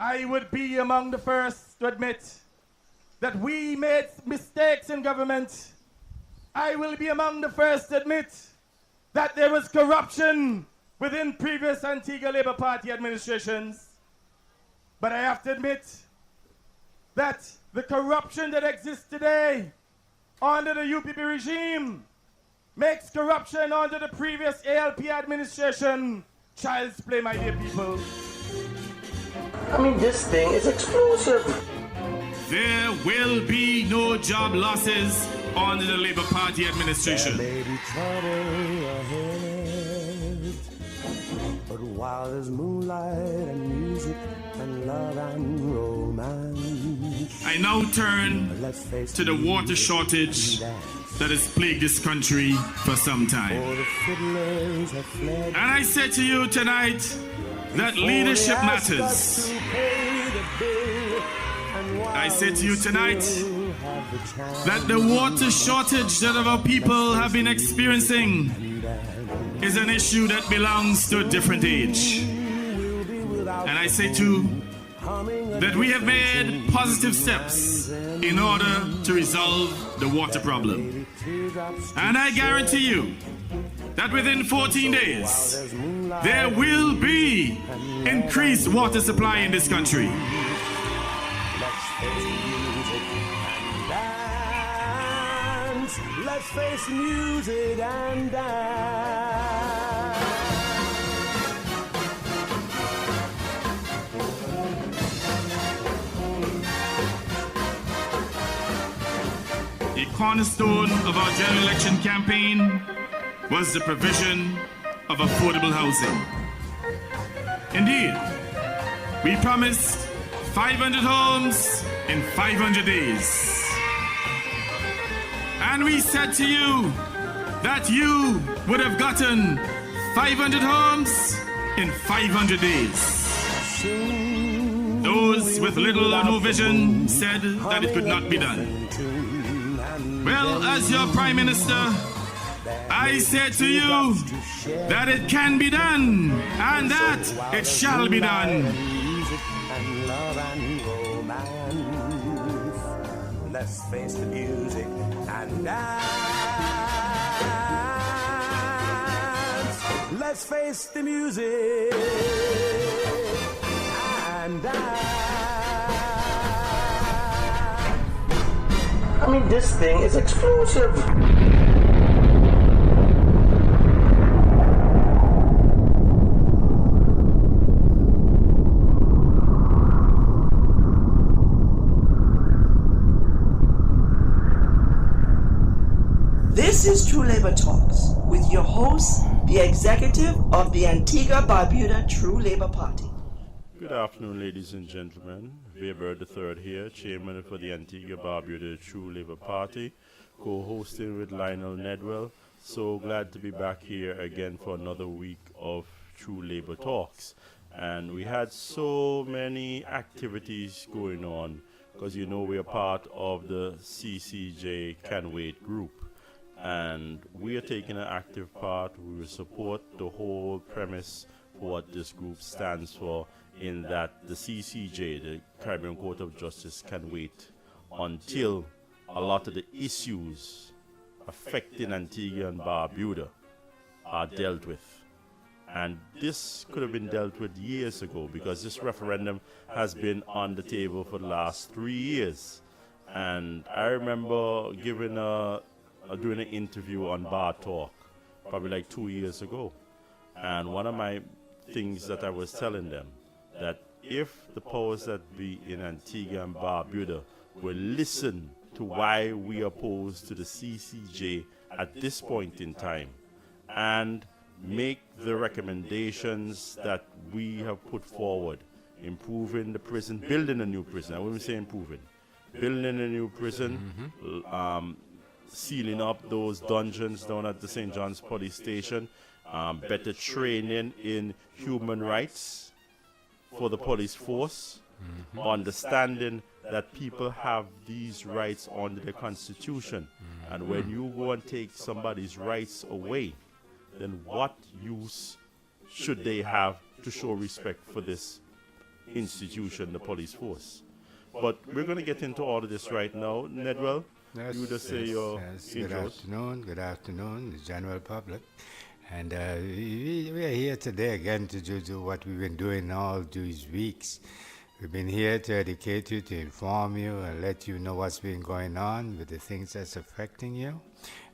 I would be among the first to admit that we made mistakes in government. I will be among the first to admit that there was corruption within previous Antigua Labour Party administrations. But I have to admit that the corruption that exists today under the UPP regime makes corruption under the previous ALP administration child's play, my dear people. I mean, this thing is explosive. There will be no job losses under the Labour Party administration. There may be trouble ahead, but while there's moonlight and music and love and romance, I now turn to the water shortage that has plagued this country for some time. And I say to you tonight that leadership matters. I say to you tonight that the water shortage that our people have been experiencing is an issue that belongs to a different age. And I say too that we have made positive steps in order to resolve the water problem. And I guarantee you that within 14 days, there will be increased water supply in this country. Let's face the music and dance. The cornerstone of our general election campaign was the provision of affordable housing. Indeed, we promised 500 homes in 500 days. And we said to you that you would have gotten 500 homes in 500 days. Those with little or no vision said that it could not be done. Well, as your Prime Minister, I say to you that it can be done and that it shall be done. Let's face the music and dance. Let's face the music and dance. I mean, this thing is explosive. This is True Labor Talks with your host, the executive of the Antigua Barbuda True Labor Party. Good afternoon, ladies and gentlemen. Weber III here, chairman for the Antigua Barbuda True Labor Party, co-hosting with Lionel Nedwell. So glad to be back here again for another week of True Labor Talks. And we had so many activities going on because you know we are part of the C.C.J. Can Wait group. And we are taking an active part. We will support the whole premise for what this group stands for, in that the C.C.J., the Caribbean Court of Justice, can wait until a lot of the issues affecting Antigua and Barbuda are dealt with. And this could have been dealt with years ago because this referendum has been on the table for the last 3 years. And I remember doing an interview on Bar Talk probably like 2 years ago. And one of my things that I was telling them, that if the powers that be in Antigua and Barbuda will listen to why we are opposed to the C.C.J. at this point in time and make the recommendations that we have put forward, improving the prison, building a new prison. I wouldn't say improving, building a new prison, sealing up those dungeons down at the St. John's Police Station, better training in human rights for the police force, understanding that people have these rights under the Constitution. And when you go and take somebody's rights away, then what use should they have to show respect for this institution, the police force. But we're going to get into all of this right now. Nedwell, you just say your intros. Good afternoon, the general public. And we are here today again to do what we've been doing all these weeks. We've been here to educate you, to inform you, and let you know what's been going on with the things that's affecting you.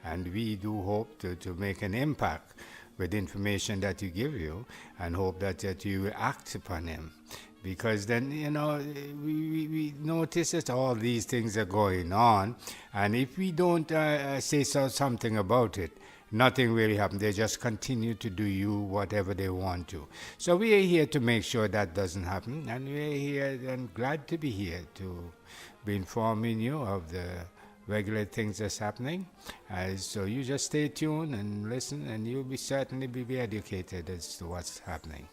And we do hope to make an impact with the information that you give you, and hope that you will act upon them. Because then, we notice that all these things are going on, and if we don't say something about it, nothing really happens. They just continue to do whatever they want to. So we are here to make sure that doesn't happen, and we're here and glad to be here to be informing you of the regular things that's happening. So you just stay tuned and listen, and you'll certainly be educated as to what's happening.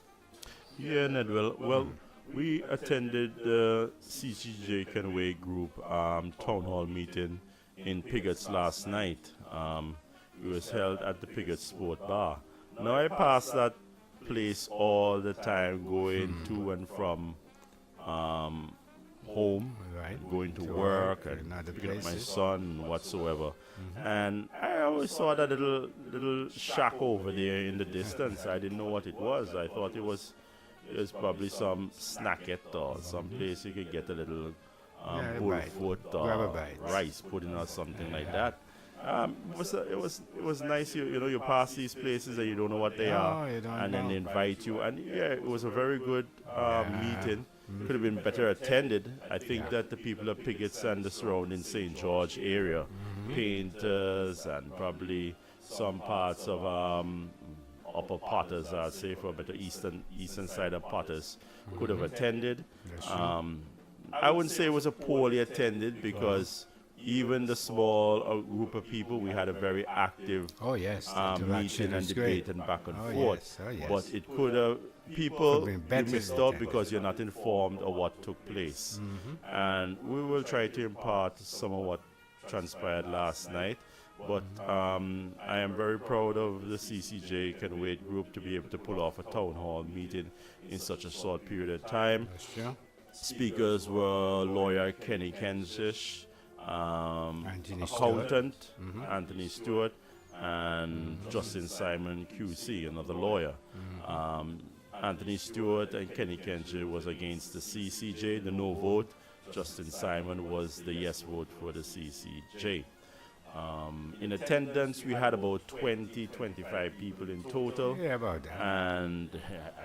Yeah, Nedwell. Well, we attended the C.C.J. Kenway Group town hall meeting in Piggotts last night. It was held at the Piggotts Sports Bar. Now I pass that place all the time, going to and from home, going to work and picking up my son whatsoever. And I always saw that little shack over there in the distance. I didn't know what it was. I thought it was probably some snackette or some place you could get a little bullfoot or rice pudding or something like that. It was nice. You pass these places and you don't know what they are, and then they invite you. And it was a very good meeting. Could have been better attended. I think that the people of Piggotts and the surrounding St. George area, painters and probably some parts of upper Potters, I'd say, for a better eastern side of Potters, could have attended. I wouldn't say it was a poorly attended, because even the small group of people, we had a very active meeting and debate and back and forth. But it could have, people you missed out because you're not informed of what took place. And we will try to impart some of what transpired last night. But I am very proud of the C.C.J. Kenway Group to be able to pull off a town hall meeting in such a short period of time. Speakers were lawyer Kenny Kensish, accountant Anthony Stewart, and Justin Simon QC, another lawyer. Anthony Stewart and Kenny Kensish was against the C.C.J., the no vote. Justin Simon was the yes vote for the C.C.J. In attendance, we had about 25 people in total. Yeah, about that. And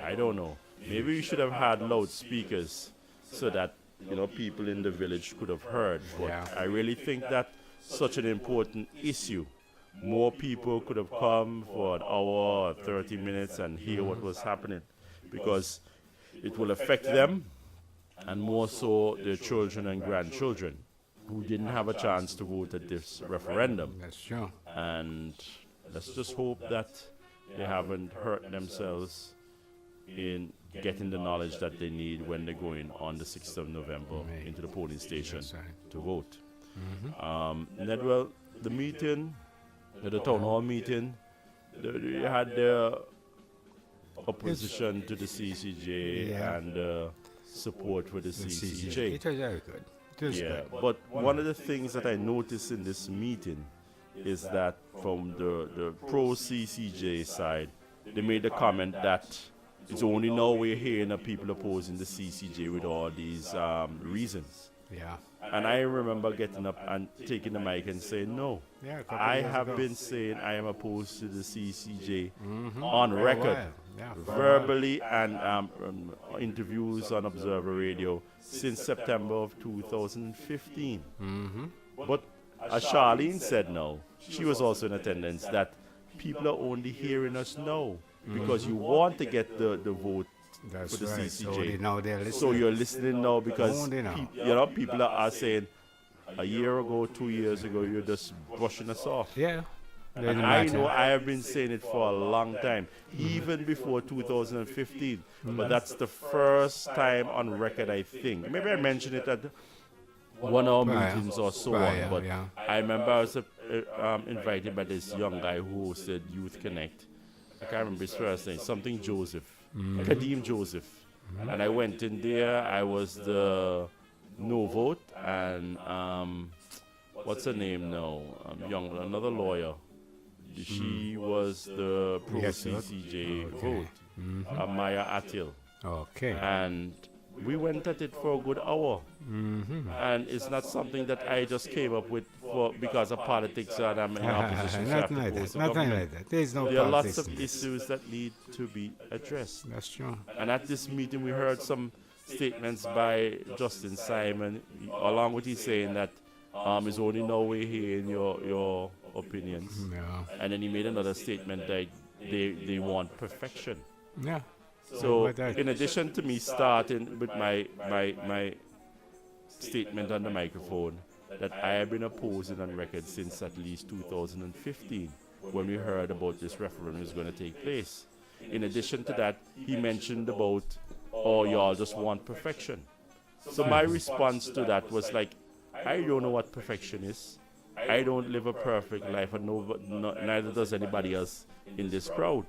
I don't know, maybe we should have had loudspeakers so that people in the village could have heard. But I really think that such an important issue, more people could have come for an hour or 30 minutes and hear what was happening, because it will affect them, and more so their children and grandchildren who didn't have a chance to vote at this referendum. That's true. And let's just hope that they haven't hurt themselves in getting the knowledge that they need when they're going on the 6th of November into the polling station to vote. Nedwell, the meeting, the town hall meeting, they had their opposition to the C.C.J. and support for the C.C.J. It was very good. But one of the things that I noticed in this meeting is that from the pro-C.C.J. side, they made the comment that it's only now we're hearing of people opposing the C.C.J. with all these reasons. And I remember getting up and taking the mic and saying, no, I have been saying I am opposed to the C.C.J. on record, verbally, and interviews on Observer Radio since September of 2015. But as Charlene said now, she was also in attendance, that people are only hearing us now because you want to get the vote for the C.C.J. So you're listening now because people are saying, a year ago, 2 years ago, you're just brushing us off. And I know I have been saying it for a long time, even before 2015. But that's the first time on record, I think. Maybe I mentioned it at one of our meetings or so on. But I remember I was invited by this young guy who hosted Youth Connect. I can't remember his first name, something Joseph, Kadeem Joseph. And I went in there. I was the no vote, and what's her name now? Another lawyer. She was the pro Yes, sir. C.C.J. Okay. vote, Maya Atil. Okay. And we went at it for a good hour. And it's not something that I just came up with because of politics and I'm in opposition. So I have Nothing to like oppose that. the Nothing government. like that. There's no There are lots politics of in this. issues that need to be addressed. That's true. And at this meeting, we heard some statements by Justin Simon, along with he saying that it's only no way hearing your opinions. Yeah. And then he made another statement that they want perfection. Yeah. So, But that- in addition to me starting with my statement on the microphone, that I have been opposing on record since at least 2015, when we heard about this referendum was going to take place. In addition to that, he mentioned about, oh, y'all just want perfection. So my response to that was like, I don't know what perfection is. I don't live a perfect life, and neither does anybody else in this crowd.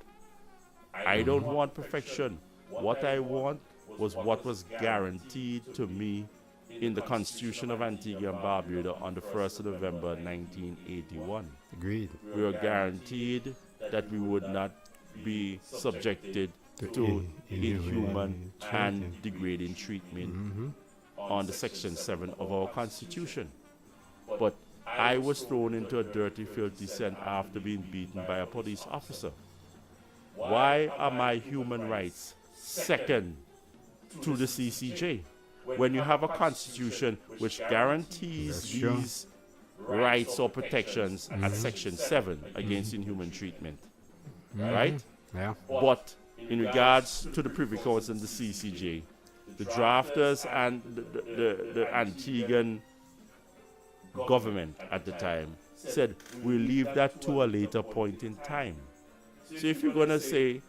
I don't want perfection. What I want was what was guaranteed to me in the Constitution of Antigua and Barbuda on the 1st of November 1981. Agreed. We were guaranteed that we would not be subjected to inhuman and degrading treatment on the Section 7 of our Constitution. But I was thrown into a dirty, filthy scent after being beaten by a police officer. Why are my human rights second to the C.C.J. when you have a constitution which guarantees these rights or protections at Section 7 against inhuman treatment? Right? Yeah. But in regards to the Privy Council and the C.C.J., the drafters and the Antiguan government at the time said, we'll leave that to a later point in time. So if you're going to say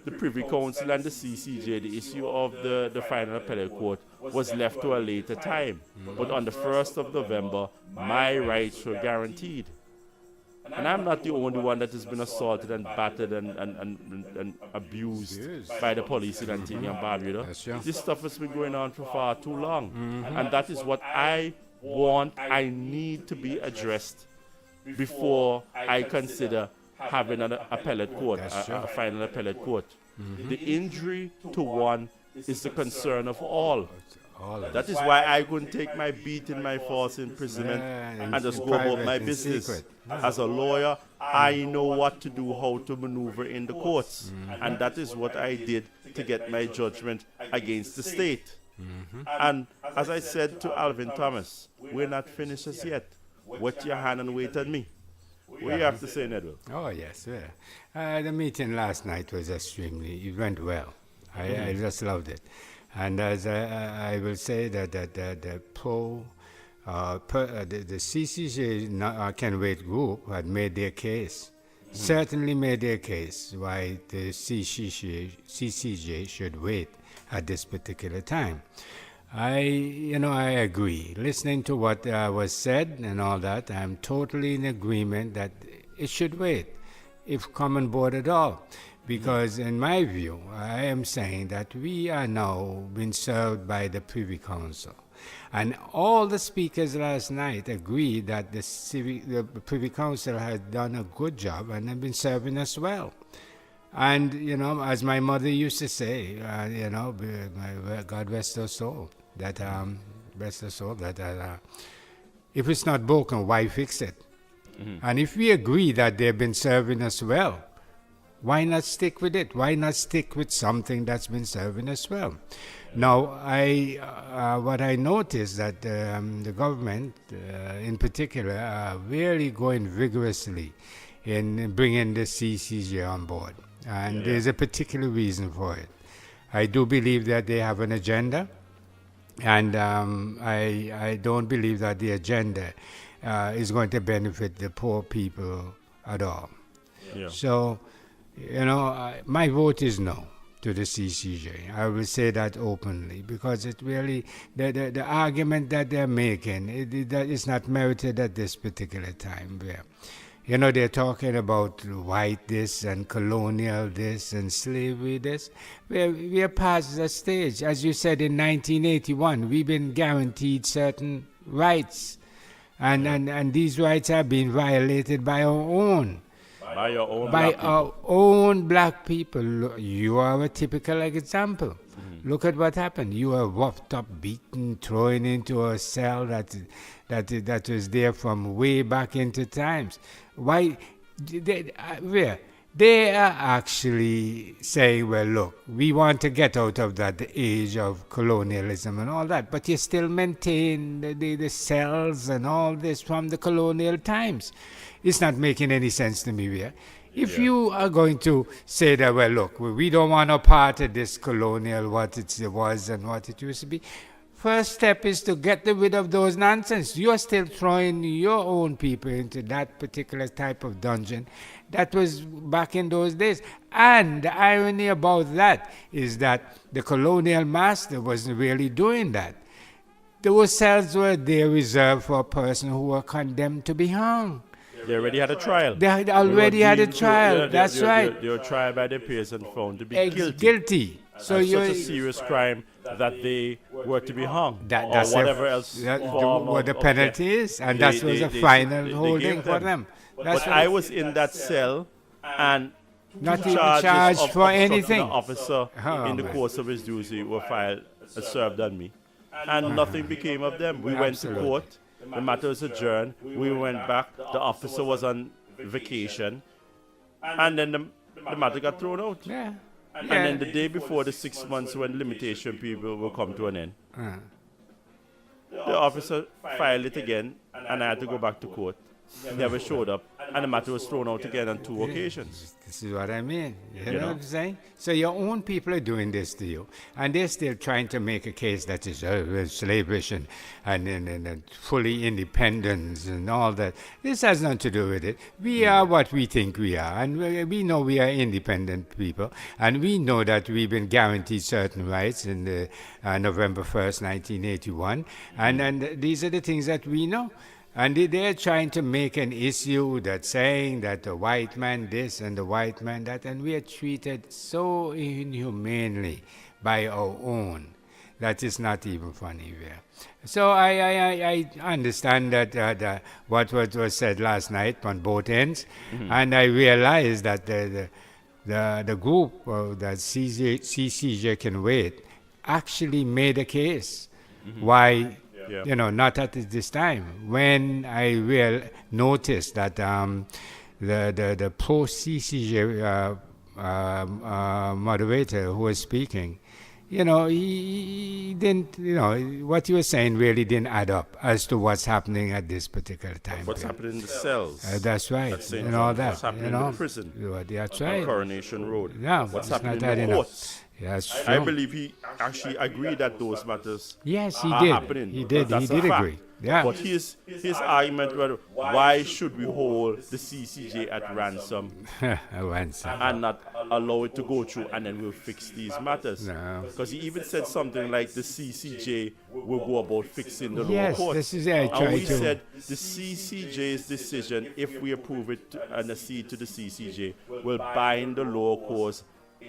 the Privy Council and the C.C.J., the issue of the final appellate court was left to a later time. But on the 1st of November, my rights were guaranteed. And I'm not the only one that has been assaulted and battered and abused by the police in Antigua and Barbuda. That's true. This stuff has been going on for far too long. And that is what I want, I need to be addressed before I consider having an appellate court, a final appellate court. The injury to one is the concern of all. That is why I couldn't take my beating, my false imprisonment, and just go about my business. As a lawyer, I know what to do, how to maneuver in the courts. And that is what I did to get my judgment against the state. And as I said to Alvin Thomas, we're not finished as yet. Wet your hand and wait on me. What do you have to say, Nedwell? Oh, yes. Yeah. The meeting last night was it went well. I just loved it. And as I will say that the C.C.J. Can Wait group had made their case, certainly made their case why the C.C.J. should wait at this particular time. I agree. Listening to what was said and all that, I'm totally in agreement that it should wait, if come on board at all. Because in my view, I am saying that we are now being served by the Privy Council. And all the speakers last night agreed that the Privy Council has done a good job and have been serving us well. And, as my mother used to say, God rest her soul, that if it's not broken, why fix it? And if we agree that they've been serving us well, why not stick with it? Why not stick with something that's been serving us well? Now, what I noticed that the government, in particular, are really going vigorously in bringing the C.C.J. on board. And there's a particular reason for it. I do believe that they have an agenda, and I don't believe that the agenda is going to benefit the poor people at all. Yeah. So, my vote is no to the C.C.J. I will say that openly, because it really, the argument that they're making, that is not merited at this particular time. Where, You know, they're talking about white this and colonial this and slavery this. We're past that stage. As you said, in 1981, we've been guaranteed certain rights. And these rights have been violated by our own. By your own By black people. our own black people. You are a typical example. Look at what happened. You were roughed up, beaten, thrown into a cell that was there from way back into times. Why? They are actually saying, well, look, we want to get out of that age of colonialism and all that, but you still maintain the cells and all this from the colonial times. It's not making any sense to me, Ria. If you are going to say that, well, look, we don't want a part of this colonial, what it was and what it used to be, first step is to get rid of those nonsense. You are still throwing your own people into that particular type of dungeon that was back in those days. And the irony about that is that the colonial master wasn't really doing that. Those cells were there reserved for a person who were condemned to be hung. They already had a trial. They had already had a trial. That's right. They were tried by their peers and found to be Guilty. So and you're such a serious crime that they were to be hung, that's or whatever else. what the penalty is, and that was a final holding for them. But I was in that cell, and Not two even charges charged of for obstructing anything. an officer Oh, in the man. course of his duty were served on me, and nothing became of them. We went to Absolutely. court. The matter was adjourned. We went back. The officer was on vacation, and then the matter got thrown out. Yeah. And then the day before the 6 months when limitation period will come to an end, the officer filed it again, and I had to go back to court. Never showed up, and the matter was thrown out again on 2 occasions. This is what I mean. You know know? what I'm saying? So your own people are doing this to you, and they're still trying to make a case that is slavery and fully independence and all that. This has nothing to do with it. We are what we think we are, and we know we are independent people, and we know that we've been guaranteed certain rights in the, November 1st, 1981, and these are the things that we know. And they're trying to make an issue that's saying that the white man this and the white man that, and we are treated so inhumanely by our own that it's not even funny there. So I understand that what was said last night on both ends, and I realize that the group that C.C.J can wait actually made a case why. Yeah. You know, not at this time. When I noticed that the pro CCJ moderator who was speaking, you know, he didn't, you know, what he was saying really didn't add up as to what's happening at this particular time. What's happening in the cells? That's right. At St. And all John's. that. What's happening you know, in the prison? That's On right. Coronation Road. Yeah, What's it's happening not in the adding up. courts? Yeah, that's I true. believe he actually agreed that those matters Yes, he are did. happening. He did. That's He a did fact. agree. Yeah. But his argument was, why should we hold the CCJ at ransom and not allow it to go through, and then we'll fix these matters? No. Because he even said something like the CCJ will go about fixing the lower Yes, court. this is it. I And tried we to. said the CCJ's decision, if we approve it and accede to the CCJ, will bind the lower courts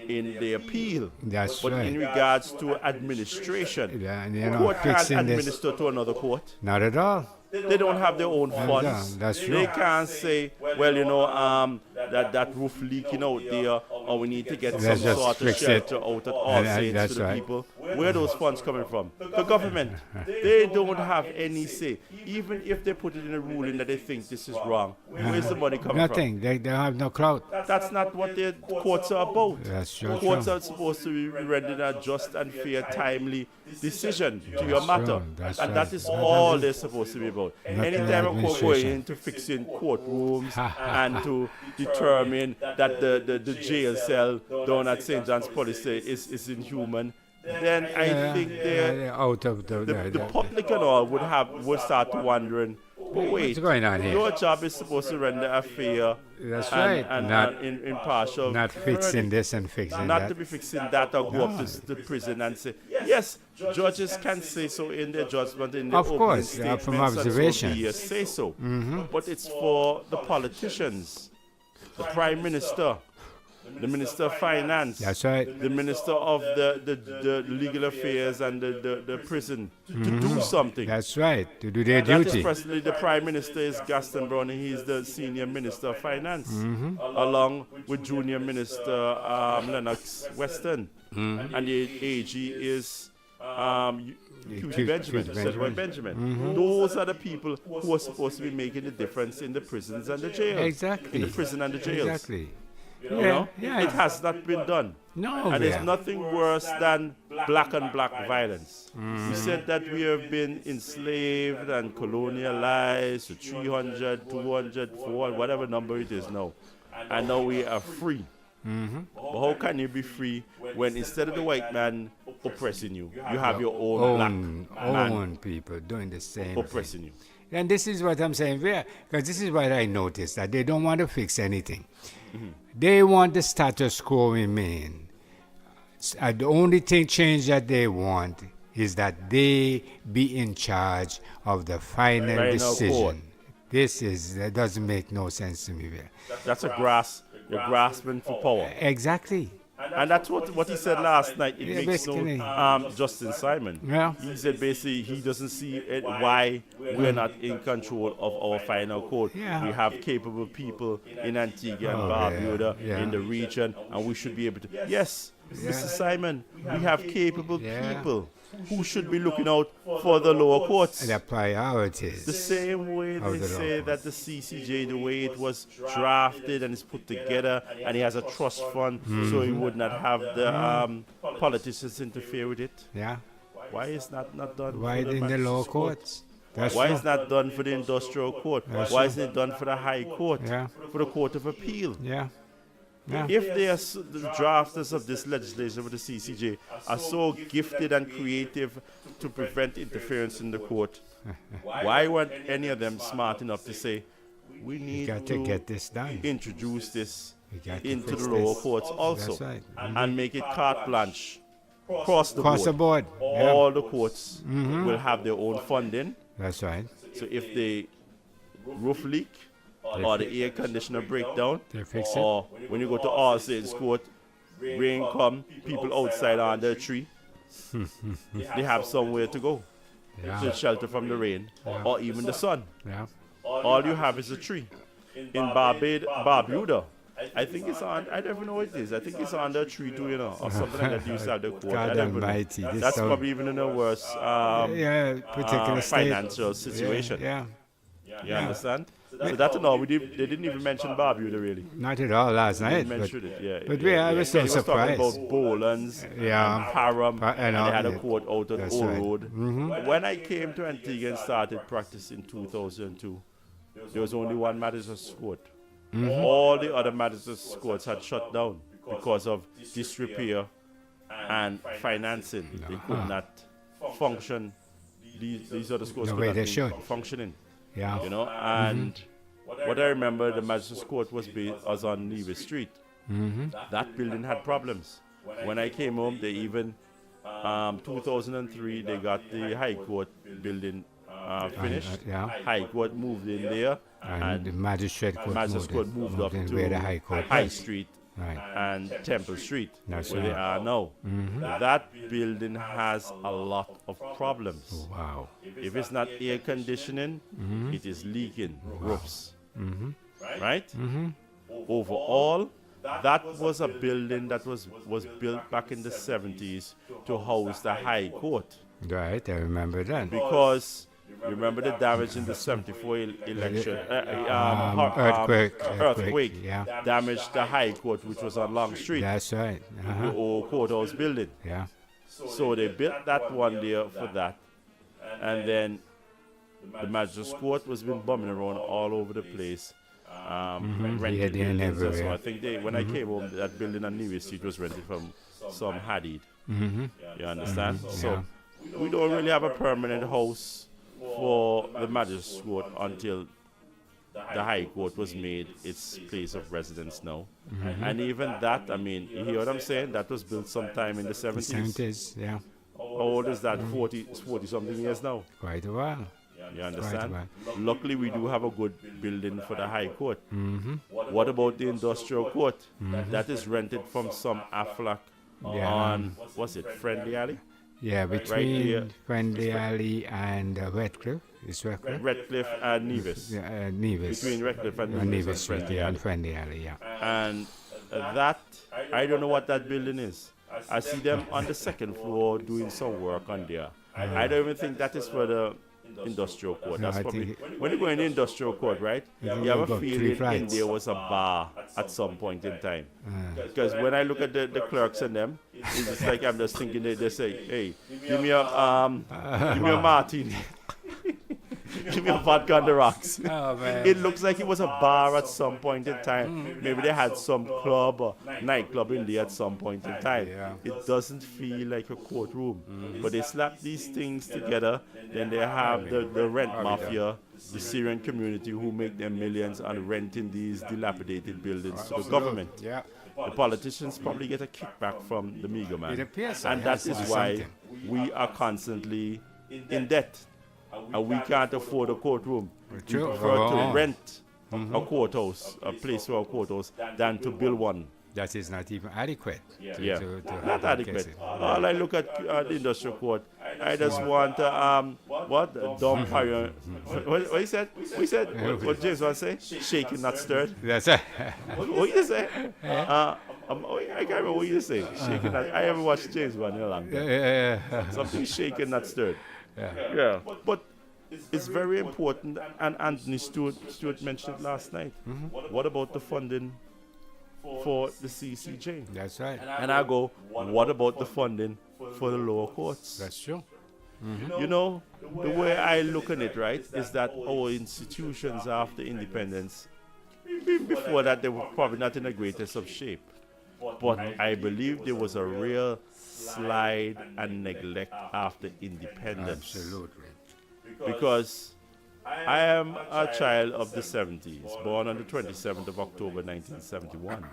in the appeal. That's But right. in regards to administration, Yeah, and, you know, court can't fixing this. administer to another court. Not at all. They don't have their own funds. That's true. They can't say, well, you know, that roof leaking out there, or we need to get some Let's just sort of fix it. shelter out at all And saints that's to the right. people. Where are those funds coming from? The government. They don't have any say. Even if they put it in a ruling that they think this is wrong, where's the money coming Nothing. They have no clout. from? That's not what the courts are about. That's true. Courts are supposed to be rendering a just and fair, timely decision to your matter. That's And right. that is all they're supposed to be about. Anytime a court going administration. into fixing courtrooms and to determine that the jail cell down at St. John's Police is inhuman, then I think they're out of the public and all would start wondering But wait, what's going on here? your job is supposed to render a fair That's right. and Not impartial not fixing this and fixing not that. to be fixing that or go up to the prison and say, yes, judges can say so in their judgment, in their Of course, opening from statements, and observation. so be it, say so. But it's for the politicians, the prime minister, the minister of finance, That's right. the minister of the legal affairs and the prison to do something. That's right. To do their That is duty. presently the Prime Minister is Gaston Brown, and he's the Senior Minister of Finance, along with Junior Minister Lennox Weston. And the AG is QT Benjamin, Sedgwick Benjamin. Those are the people who are supposed to be making the difference in the prisons and the jails. Exactly. In the prison and the jails. Exactly. You know? It has not been done. No, And yeah. there's nothing worse than black on black violence. We said that we have been enslaved and colonialized to 300, 200, 400, whatever number it is now. And now we are free. But how can you be free when instead of the white man oppressing you, you have your own black man own people doing the same oppressing thing. you? And this is what I'm saying, because this is what I noticed, that they don't want to fix anything. They want the status quo remain. The only thing change that they want is that they be in charge of the final Final decision. court. That doesn't make no sense to me. That's you're grasping for power. Exactly. And that's what he said last night. It Yeah, makes basically. Justin Simon. Yeah. He said basically he doesn't see why we're not in control of our final code. Yeah. We have capable people in Antigua and Oh, Barbuda, yeah. in the region, and we should be able to. Yes, Mr. Simon, we have capable Yeah. people who should be looking out for the lower courts. The priorities. The same way Of they the say law. that the C.C.J, the way it was drafted and is put together, and he has a trust fund, so he would not have the politicians interfere with it. Yeah. Why is that not done? Why for in the magistrates lower court? courts? That's Why true. is that done for the industrial court? Why isn't it done for the high court? Yeah. For the court of appeal? Yeah. Yeah. If they are the drafters of this legislation with the C.C.J are so gifted and creative to prevent interference in the court, why weren't any of them smart enough to say, we need got to get this done. introduce this We got to into fix the lower this. courts also, That's right. and make it carte blanche across the Across the board. board. Yeah. All the courts will have their own funding. That's right. So if the roof leak or the air conditioner breakdown, They fix it. or when you go to All Saints Court, rain come, people outside under a tree, they have somewhere to go to Yeah. shelter from the rain or even the sun. Yeah. All you have is a tree. In Barbuda, I think it's on, I don't even know what it is. I think it's under a tree too, you know, or something like that. You used to have the court. I God don't even know. almighty. This That's sound- probably even in a worse particular state. financial situation. Yeah. You understand? So that's all. They didn't even mention Barbuda really. Not at all last They night. mentioned it, yeah. but yeah, I was so He was talking surprised. about Bolans, Yeah. and Param, and all they had a that. court out on That's Old right. Road. When I came to Antigua and started practice in 2002, there was only one magistrate's court. All the other magistrate's courts had shut down because of disrepair and financing. They could not function. These other courts The could way not they be should. functioning. Yeah. You know, and what I remember, the magistrate's court was on Nevis Street. That building had problems. When I came home, they even 2003 they got the High Court building finished. yeah. High Court moved in there, And the magistrate court Magistrate's Court moved up in to where the High Court High was. Street Right. and Temple Street, That's where they right. are now. That building has a lot of problems. Wow. If it's not air conditioning, it is leaking roofs. Right? Overall, that was a building that was built back in the 70s to house the High Court. Right, I remember that. Because remember the damage in the 74 election? Earthquake yeah. damaged the High Court, which was on Long Street, That's right. the old courthouse building. Yeah. So they built that one there for that. And then the magistrate's court was been bumming around all over the place. Rented Yeah, there and buildings and so everywhere. I think when I came home, that building on Nevis Street was rented from some Hadid. You understand? So we don't really have a permanent house for the magistrate court until the High Court was made its place of residence now. And even that, I mean, you hear what I'm saying? That was built sometime in the 70s. The 70s, yeah. How old is that? 40 something years now. Quite a while. You understand? Luckily, we do have a good building for the High Court. What about the Industrial Court? That is rented from some Aflac on, what's it, Friendly Alley? Yeah, between Friendly Alley and Redcliffe. Is Redcliffe? Redcliffe and Nevis. Nevis. Between Redcliffe and Nevis. Nevis Street, yeah, and Friendly Alley, yeah. And that, I don't know what that building is. I see them on the second floor doing some work on there. I don't even think that is for the Industrial Court. No, That's probably when you go in the Industrial Court, right? You have a feeling in there was a bar at some point in time. Because when I look at the clerks and them, it's just like I'm just thinking they say, "Hey, give me a martini." Give me a vodka on the rocks. Oh, man. It looks like it was a bar at some point in time. Maybe they had some club or nightclub in there at some point in time. Yeah. It doesn't feel like a courtroom. But they slap these things together. Then they have the rent mafia, the Syrian community who make their millions on renting these dilapidated buildings to the government. Yeah. The politicians probably get a kickback from the meager man. It appears so. And that is why we are constantly in debt. And we can't afford a courtroom. We prefer to rent a courthouse, a place for a courthouse, than to build one. That is not even adequate. Yeah, to not adequate. All I look at the Industrial Court, I just want dumb fire. What he said? What he said? What James want to say? Shaken, not stirred. That's it. What you say? I can't remember what you say. Shaken, not. I haven't watched James Bond in a long time. Yeah. Something shaken, not stirred. Yeah. But it's very important, and Anthony Stewart mentioned it last night. What about the funding for the C.C.J? That's right. And I go, what about the funding for the lower courts? That's true. You know, the way I look at it, right, is that our institutions after independence, before that, they were probably not in the greatest of shape. But I believe there was a real slide and neglect after independence. Absolutely. Because I am a child of the 70s, born on the 27th of October 1971.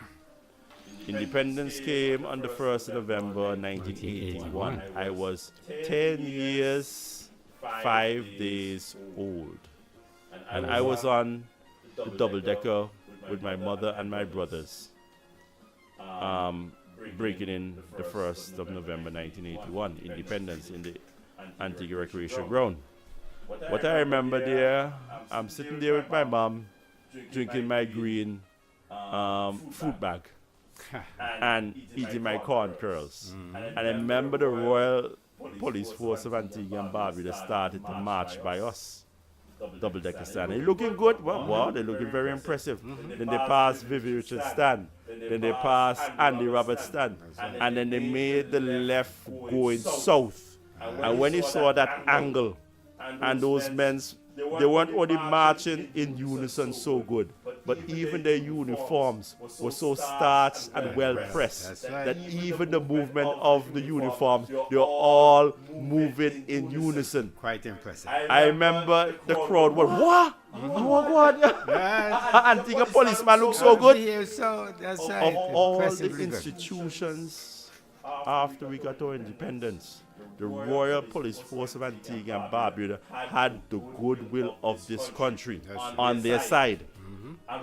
Independence came on the 1st of November 1981. I was 10 years, 5 days old. And I was on the double-decker with my mother and my brothers, breaking in the 1st of November 1981, independence in the Antigua Recreation Ground. What I remember there, I'm sitting there with my mom, drinking my green fruit bag and eating my corn curls. And I remember the Royal Police Force of Antigua and Barbuda started to march by us. Double-decker stand. They're looking good. Wow, they're looking very impressive. Then they passed Vivi Richards' stand. Then they passed Andy Roberts' stand. And then they made the left going south. And when he saw that angle, and those men, they weren't only marching in unison so good, but even their uniforms were so starched and well pressed that even the movement of the uniforms, they were all moving in unison. Quite impressive. I remember the crowd went, what? Oh, God. Antigua policeman looks so good. That's Of all the institutions after we got our independence, the Royal Police Force of Antigua and Barbuda had the goodwill of this country on their side.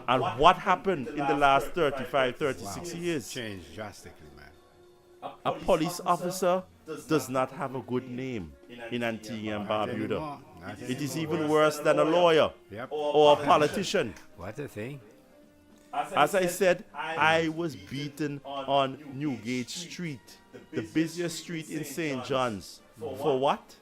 And what happened in the last 35, 36 years? Changed drastically, man. A police officer does not have a good name in Antigua and Barbuda. It is even worse than a lawyer or a politician. What a thing. As I said, I was beaten on Newgate Street, the busiest street in St. John's. For what?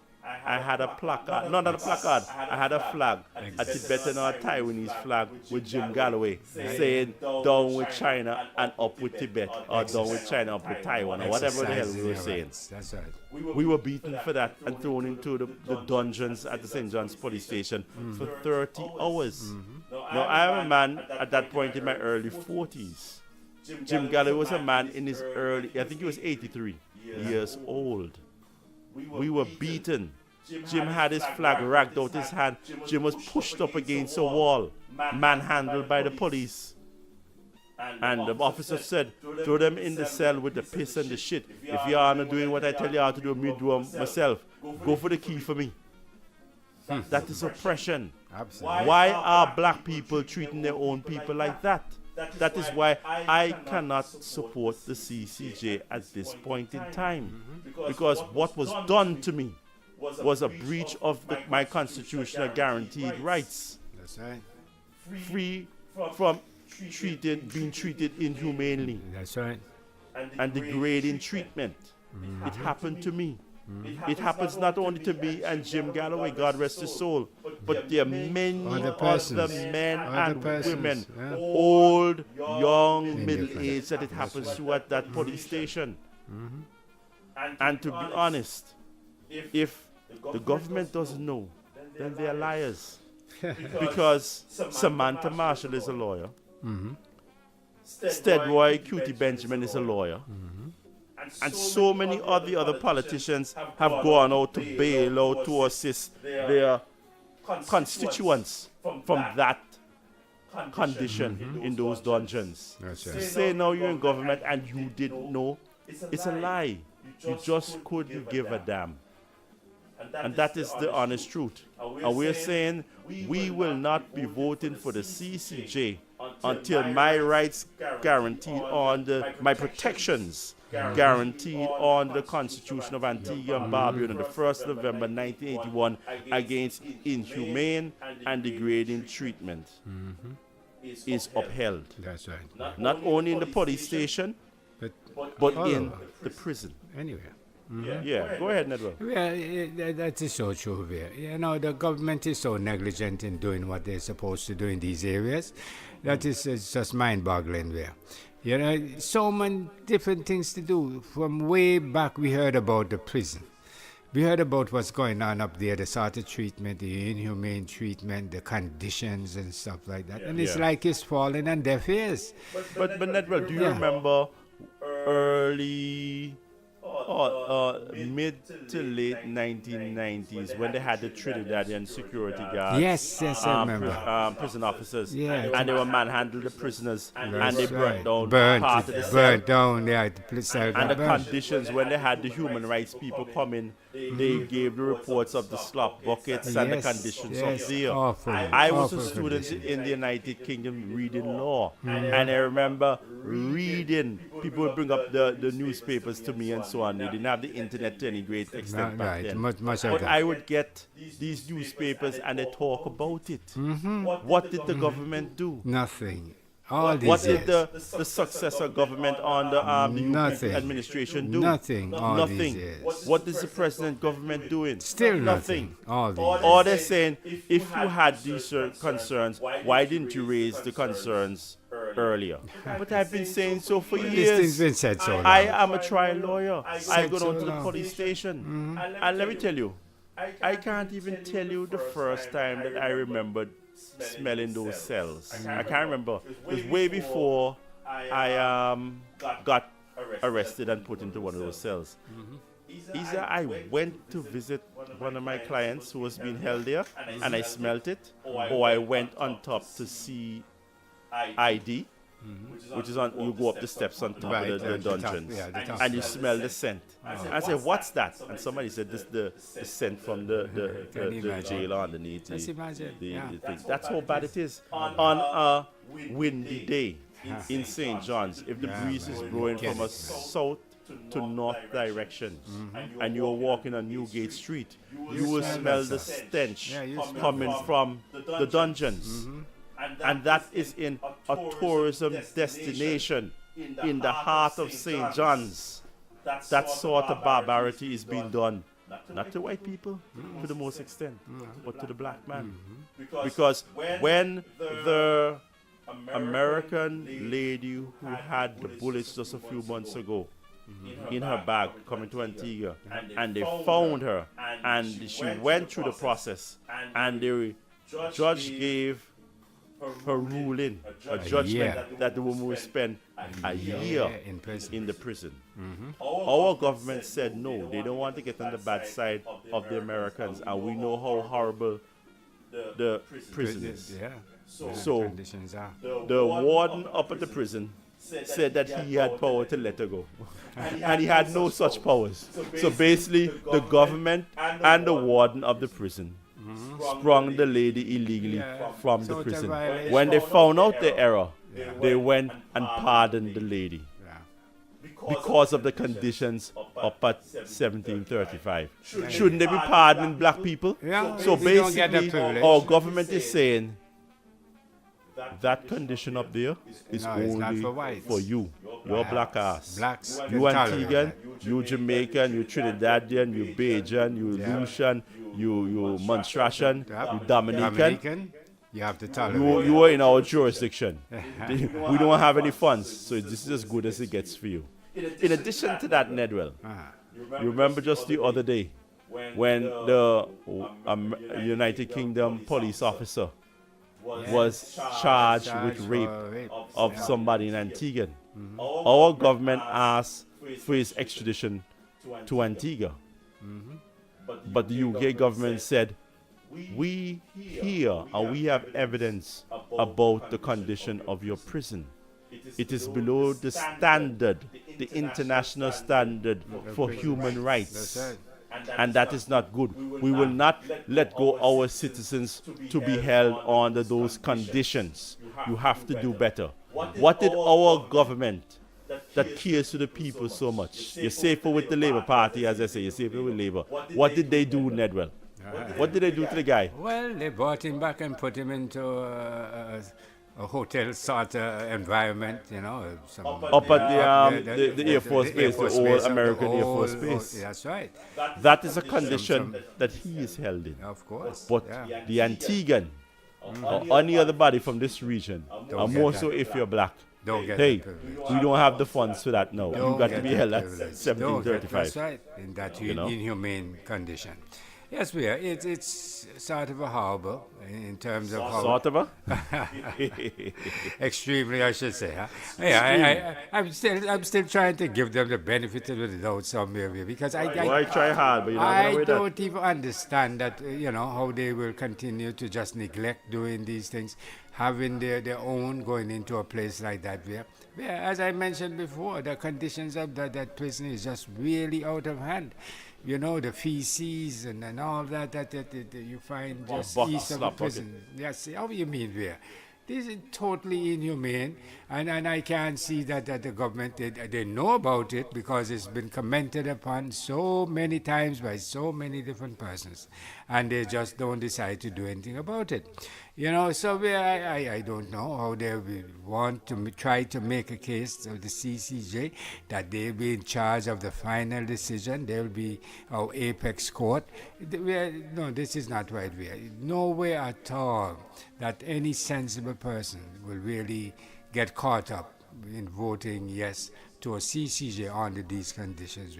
I had a placard, not a placard, I had a flag, a Tibetan or a Taiwanese flag with Jim Galloway saying down with China and up with Tibet, or down with China up with Taiwan, or whatever the hell we were saying. That's right. We were beaten for that and thrown into the dungeons at the St. John's police station for 30 hours. Now, I am a man at that point in my early 40s. Jim Galloway was a man in his early, I think he was 83 years old. We were beaten. Jim had his flag racked out his hand. Jim was pushed up against a wall, manhandled by the police. And the officer said, throw them in the cell with the piss and the shit. If you are not doing what I tell you how to do, me do it myself. Go for the key for me. That is oppression. Absolutely. Why are black people treating their own people like that? That is why I cannot support the C.C.J. at this point in time. Because what was done to me was a breach of my constitutional guaranteed rights. That's right. Free from being treated inhumanely That's right. and degrading treatment. It happened to me. It happens not only to me and Jim Galloway, God rest his soul, but there are many other men and women, old, young, middle-aged, that it happens to at that police station. And to be honest, if the government doesn't know, then they are liars. Because Samantha Marshall is a lawyer. Steadroy Cutie Benjamin is a lawyer. And so many of the other politicians have gone out to bail out to assist their constituents from that condition in those dungeons. That's To right. say now you're in government and you didn't know, it's a lie. You just couldn't give a damn. And that is the honest truth. And we're saying we will not be voting for the C.C.J. until my rights guaranteed on my protections guaranteed on the Constitution of Antigua and Barbuda on the 1st of November 1981 against inhumane and degrading treatment is upheld. That's right. Not only in the police station, but all in over. the prison. Anyway. Yeah, go ahead, Nedwell. Well, that is so true there. You know, the government is so negligent in doing what they're supposed to do in these areas. That is just mind-boggling there. You know, so many different things to do. From way back, we heard about the prison. We heard about what's going on up there, the sort of treatment, the inhumane treatment, the conditions and stuff like that. And it's like it's falling on deaf ears. But Nedwell, do you remember early mid to late 1990s when they had the Trinidadian security guards? Yes, I remember. Prison officers. Yeah. And they were manhandled the prisoners and they That's burnt right. down part of the cell. Burnt down, yeah. The cell And got the burnt. conditions when they had the human rights people come in, they gave the reports of the slop buckets and the conditions up there. Awful, I was a awful student condition. in the United Kingdom reading law, and I remember reading. People would bring up the newspapers to me and so on. They didn't have the internet to any great extent back Right, then. much of But that. I would get these newspapers and they talk about it. What did the government do? Nothing. All these What did years. the successor government under the UP Nothing. administration do? Nothing. All Nothing. these years. What is the president government doing? Still nothing. All these years. Or they're saying, if you had these concerns, why didn't you raise the concerns earlier? But I've been saying so for This thing's years. been said so long. I am a trial lawyer. I Said go down so to the long. police station. And let me tell you, I can't even tell you the first time that I remembered smelling those cells. I can't remember. It was way before I got arrested and put into one of those cells. Either I went to visit one of my clients who was being held there and I smelt it, or I went on top to see ID, which is on, you go up the steps on top Right, of the the top, dungeons, yeah, the top and you steps. smell the scent. I said, what's that? And somebody said, this the scent from the Can you imagine? jail underneath Just imagine, the yeah. thing. That's how bad it is. On a windy day in St. John's, if the breeze is blowing from a south to north direction, and you're walking on Newgate Street, you will smell the stench Yeah, you smell coming from the dungeons. And that is in a tourism destination in the heart of St. John's. That sort of barbarity is being done, not to white people to the most extent, but to the black man. Because when the American lady who had the bullets just a few months ago in her bag coming to Antigua, and they found her, and she went through the process, and the judge gave her ruling, a judgment that the woman will spend a year in prison. in the prison. Our government said no, they don't want to get on the bad side of the Americans, and we know how horrible the prison is. Yeah. So Conditions are. the warden up at the prison said that he had power to let her go. And he had no such powers. So basically, the government and the warden of the prison sprung the lady illegally from the prison. When they found out the error, they went and pardoned the lady because of the conditions up at 1735. Shouldn't they be pardoning black people? Yeah, So we don't get the basically, privilege. our government is saying that condition up there is No, it's not only for whites. for you. Your black ass. Blacks You can tolerate Antiguan, that. you Jamaican, you Trinidadian, you Bajan, you Lucian, you Monstrasian, you Dominican. You have to tolerate. You are in our jurisdiction. We don't have any funds, so this is as good as it gets for you. In addition to that, Nedwell, you remember just the other day when the United Kingdom police officer was charged with rape of somebody in Antigua. Our government asked for his extradition to Antigua. But the UK government said, we hear and we have evidence about the condition of your prison. It is below the standard, the international standard for human rights. And that is not good. We will not let go our citizens to be held under those conditions. You have to do better. What did our government that cares to the people so much? You're safer with the Labour Party, as I say, you're safer with Labour. What did they do, Nedwell? What did they do to the guy? Well, they brought him back and put him into a hotel sort of environment, you know. Up at the Air Force Base, the old American Air Force Base. That's right. That is a condition that he is held in. Of course. But the Antiguan or any other body from this region, and more so if you're black, Don't get hey, the privilege. we don't have the funds for that now. Don't You got get to be the held at privilege. 1735. That's right, in that You know? inhumane condition. Yes, we are. It's sort of a horrible in terms of how Sort of a? extremely, I should say. Huh? Yeah, I'm still trying to give them the benefit of the doubt somewhere because I try hard, but you're not I going to that. don't even understand that, how they will continue to just neglect doing these things, having their own going into a place like that where as I mentioned before, the conditions of that prison is just really out of hand. You know, the feces and all that you find just east of the prison. Yes, how do you mean where? This is totally inhumane, and I can't see that the government, they know about it because it's been commented upon so many times by so many different persons, and they just don't decide to do anything about it. So I don't know how they will want to try to make a case of the C.C.J. that they'll be in charge of the final decision. They'll be our apex court. No, this is not right. No way at all that any sensible person will really get caught up in voting yes to a C.C.J. under these conditions.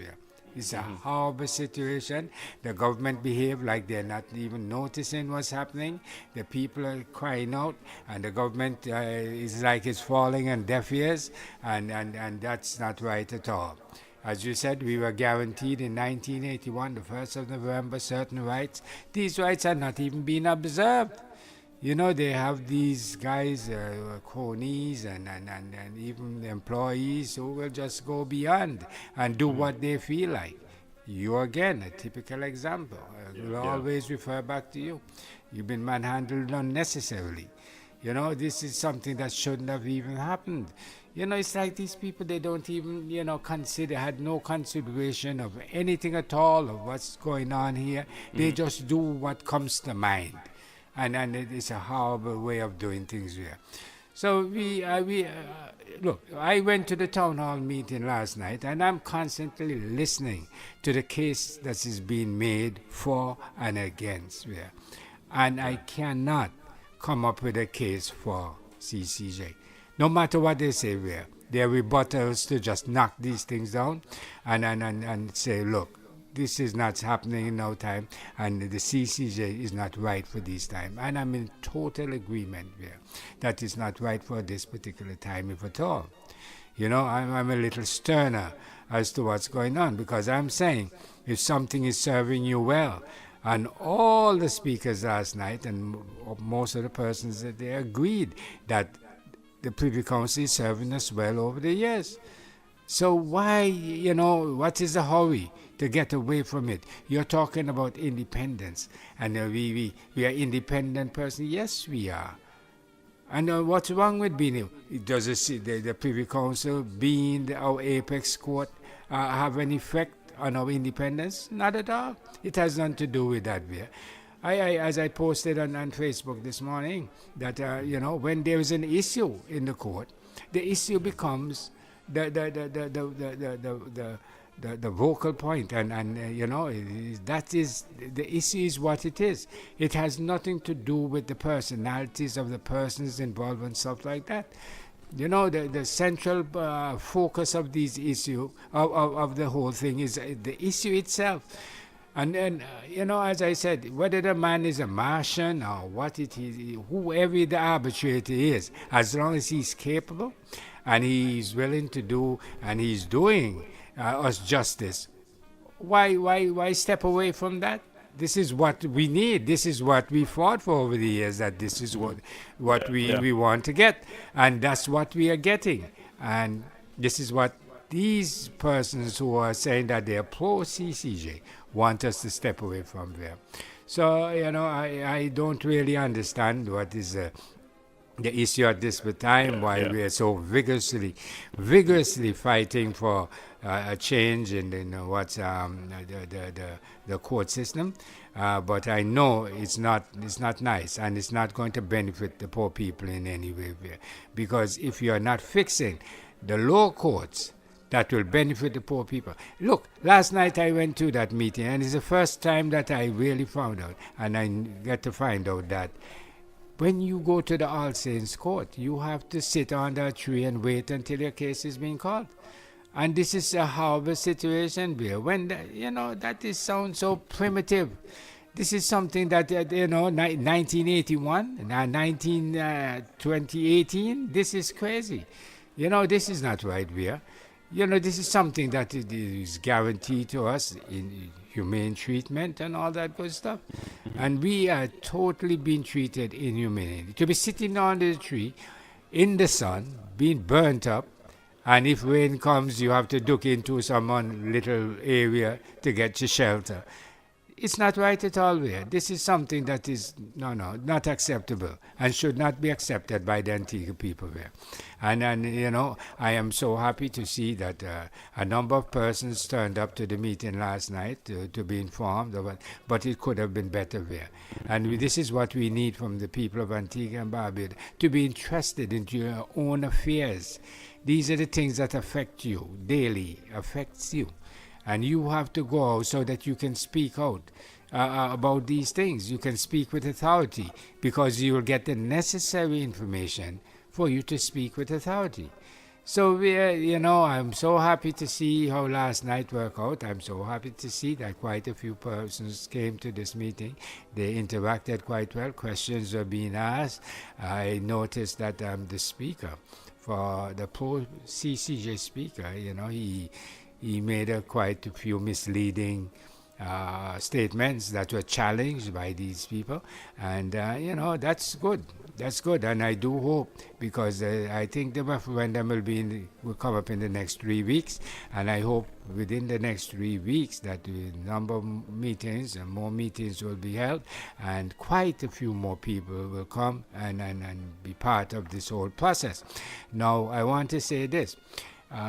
It's a horrible situation. The government behave like they're not even noticing what's happening. The people are crying out, and the government is like it's falling on deaf ears, and that's not right at all. As you said, we were guaranteed in 1981, the 1st of November, certain rights. These rights are not even being observed. They have these guys, cronies and even employees who will just go beyond and do what they feel like. You again, a typical example. We'll always refer back to you. You've been manhandled unnecessarily. This is something that shouldn't have even happened. It's like these people, they don't even, had no consideration of anything at all of what's going on here. They just do what comes to mind. And it is a horrible way of doing things here. So look, I went to the town hall meeting last night, and I'm constantly listening to the case that is being made for and against here. And I cannot come up with a case for C.C.J. No matter what they say here, there are rebuttals to just knock these things down and say, look, this is not happening in no time, and the C.C.J. is not right for this time. And I'm in total agreement there. That is not right for this particular time, if at all. You know, I'm a little sterner as to what's going on, because I'm saying if something is serving you well, and all the speakers last night and most of the persons, they agreed that the Privy Council is serving us well over the years. So why, you know, what is the hurry to get away from it? You're talking about independence, and we are independent person. Yes, we are. And what's wrong with being? Does the Privy Council being our apex court have an effect on our independence? Not at all. It has nothing to do with that. As I posted on Facebook this morning, that you know, when there is an issue in the court, the issue becomes the vocal point, and you know, that is the issue is what it is. It has nothing to do with the personalities of the persons involved and stuff like that. You know, the central focus of these issue of the whole thing is the issue itself. And then, you know, as I said, whether the man is a Martian or what it is, whoever the arbitrator is, as long as he's capable and he's willing to do and he's doing us justice, why step away from that? This is what we need. This is what we fought for over the years, that this is what we want to get. And that's what we are getting. And this is what these persons who are saying that they are pro-C.C.J. want us to step away from there. So, you know, I don't really understand what is the issue at this time, why we are so vigorously fighting for a change in what's the court system. But I know it's not nice, and it's not going to benefit the poor people in any way. Because if you are not fixing the lower courts, that will benefit the poor people. Look, last night I went to that meeting, and it's the first time that I really found out, and I get to find out that when you go to the All Saints Court, you have to sit under a tree and wait until your case is being called. And this is a horrible situation, Bill. When, you know, that sounds so primitive. This is something that, you know, 1981, 2018, this is crazy. You know, this is not right, Bill. You know, this is something that is guaranteed to us in humane treatment and all that good stuff. And we are totally being treated inhumanely. To be sitting under the tree in the sun, being burnt up, and if rain comes, you have to duck into some little area to get your shelter. It's not right at all there. This is something that is, not acceptable and should not be accepted by the Antigua people there. And you know, I am so happy to see that a number of persons turned up to the meeting last night to be informed of it, but it could have been better there. And this is what we need from the people of Antigua and Barbuda, to be interested into your own affairs. These are the things that affect you daily, affects you. And you have to go out so that you can speak out about these things. You can speak with authority, because you will get the necessary information for you to speak with authority. So, you know, I'm so happy to see how last night worked out. I'm so happy to see that quite a few persons came to this meeting. They interacted quite well. Questions were being asked. I noticed that the speaker, for the pro-C.C.J. speaker, you know, he made quite a few misleading statements that were challenged by these people. And, you know, that's good. That's good. And I do hope, because I think the referendum will come up in the next 3 weeks. And I hope within the next 3 weeks that the number of meetings and more meetings will be held, and quite a few more people will come and be part of this whole process. Now, I want to say this.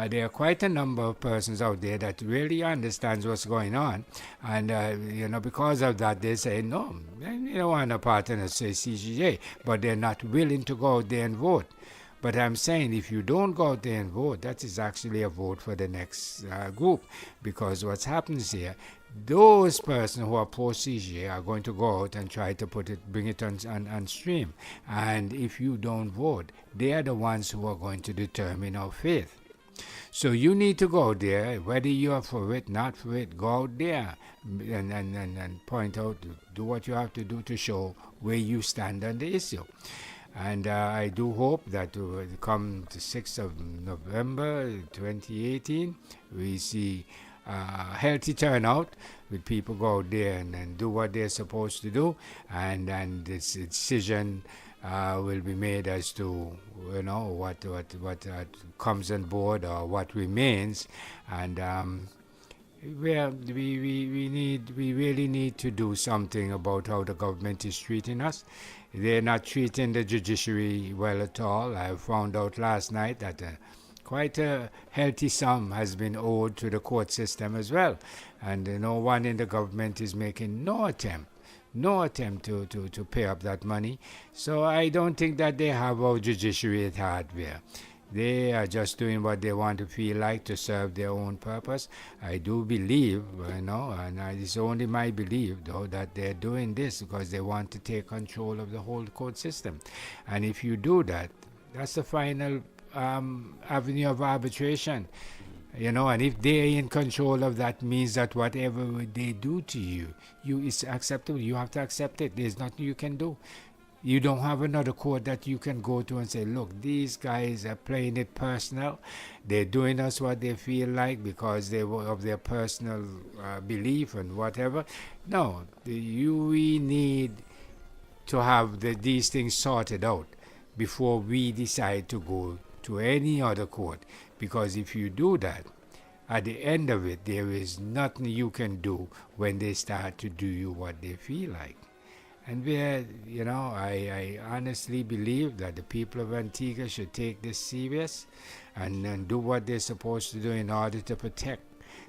There are quite a number of persons out there that really understands what's going on, and you know, because of that, they say no, they don't want a partner, say C.C.J., but they're not willing to go out there and vote. But I'm saying, if you don't go out there and vote, that is actually a vote for the next group, because what happens here, those persons who are pro-C.C.J. are going to go out and try to bring it on stream. And if you don't vote, they are the ones who are going to determine our fate. So you need to go there, whether you are for it, not for it, go out there and point out, do what you have to do to show where you stand on the issue. And I do hope that come the 6th of November 2018, we see a healthy turnout with people go out there and do what they're supposed to do, and this decision will be made as to what comes on board or what remains, and we really need to do something about how the government is treating us. They're not treating the judiciary well at all. I found out last night that quite a healthy sum has been owed to the court system as well, and no one in the government is making no attempt to pay up that money. So I don't think that they have our judiciary at heart there. They are just doing what they want to feel like to serve their own purpose. I do believe, and it's only my belief, though, that they're doing this because they want to take control of the whole court system. And if you do that, that's the final avenue of arbitration. And if they're in control of that, means that whatever they do to you is acceptable. You have to accept it. There's nothing you can do. You don't have another court that you can go to and say, look, these guys are playing it personal. They're doing us what they feel like because of their personal belief and whatever. No, we need to have these things sorted out before we decide to go to any other court. Because if you do that, at the end of it, there is nothing you can do when they start to do you what they feel like. And I honestly believe that the people of Antigua should take this serious and do what they're supposed to do in order to protect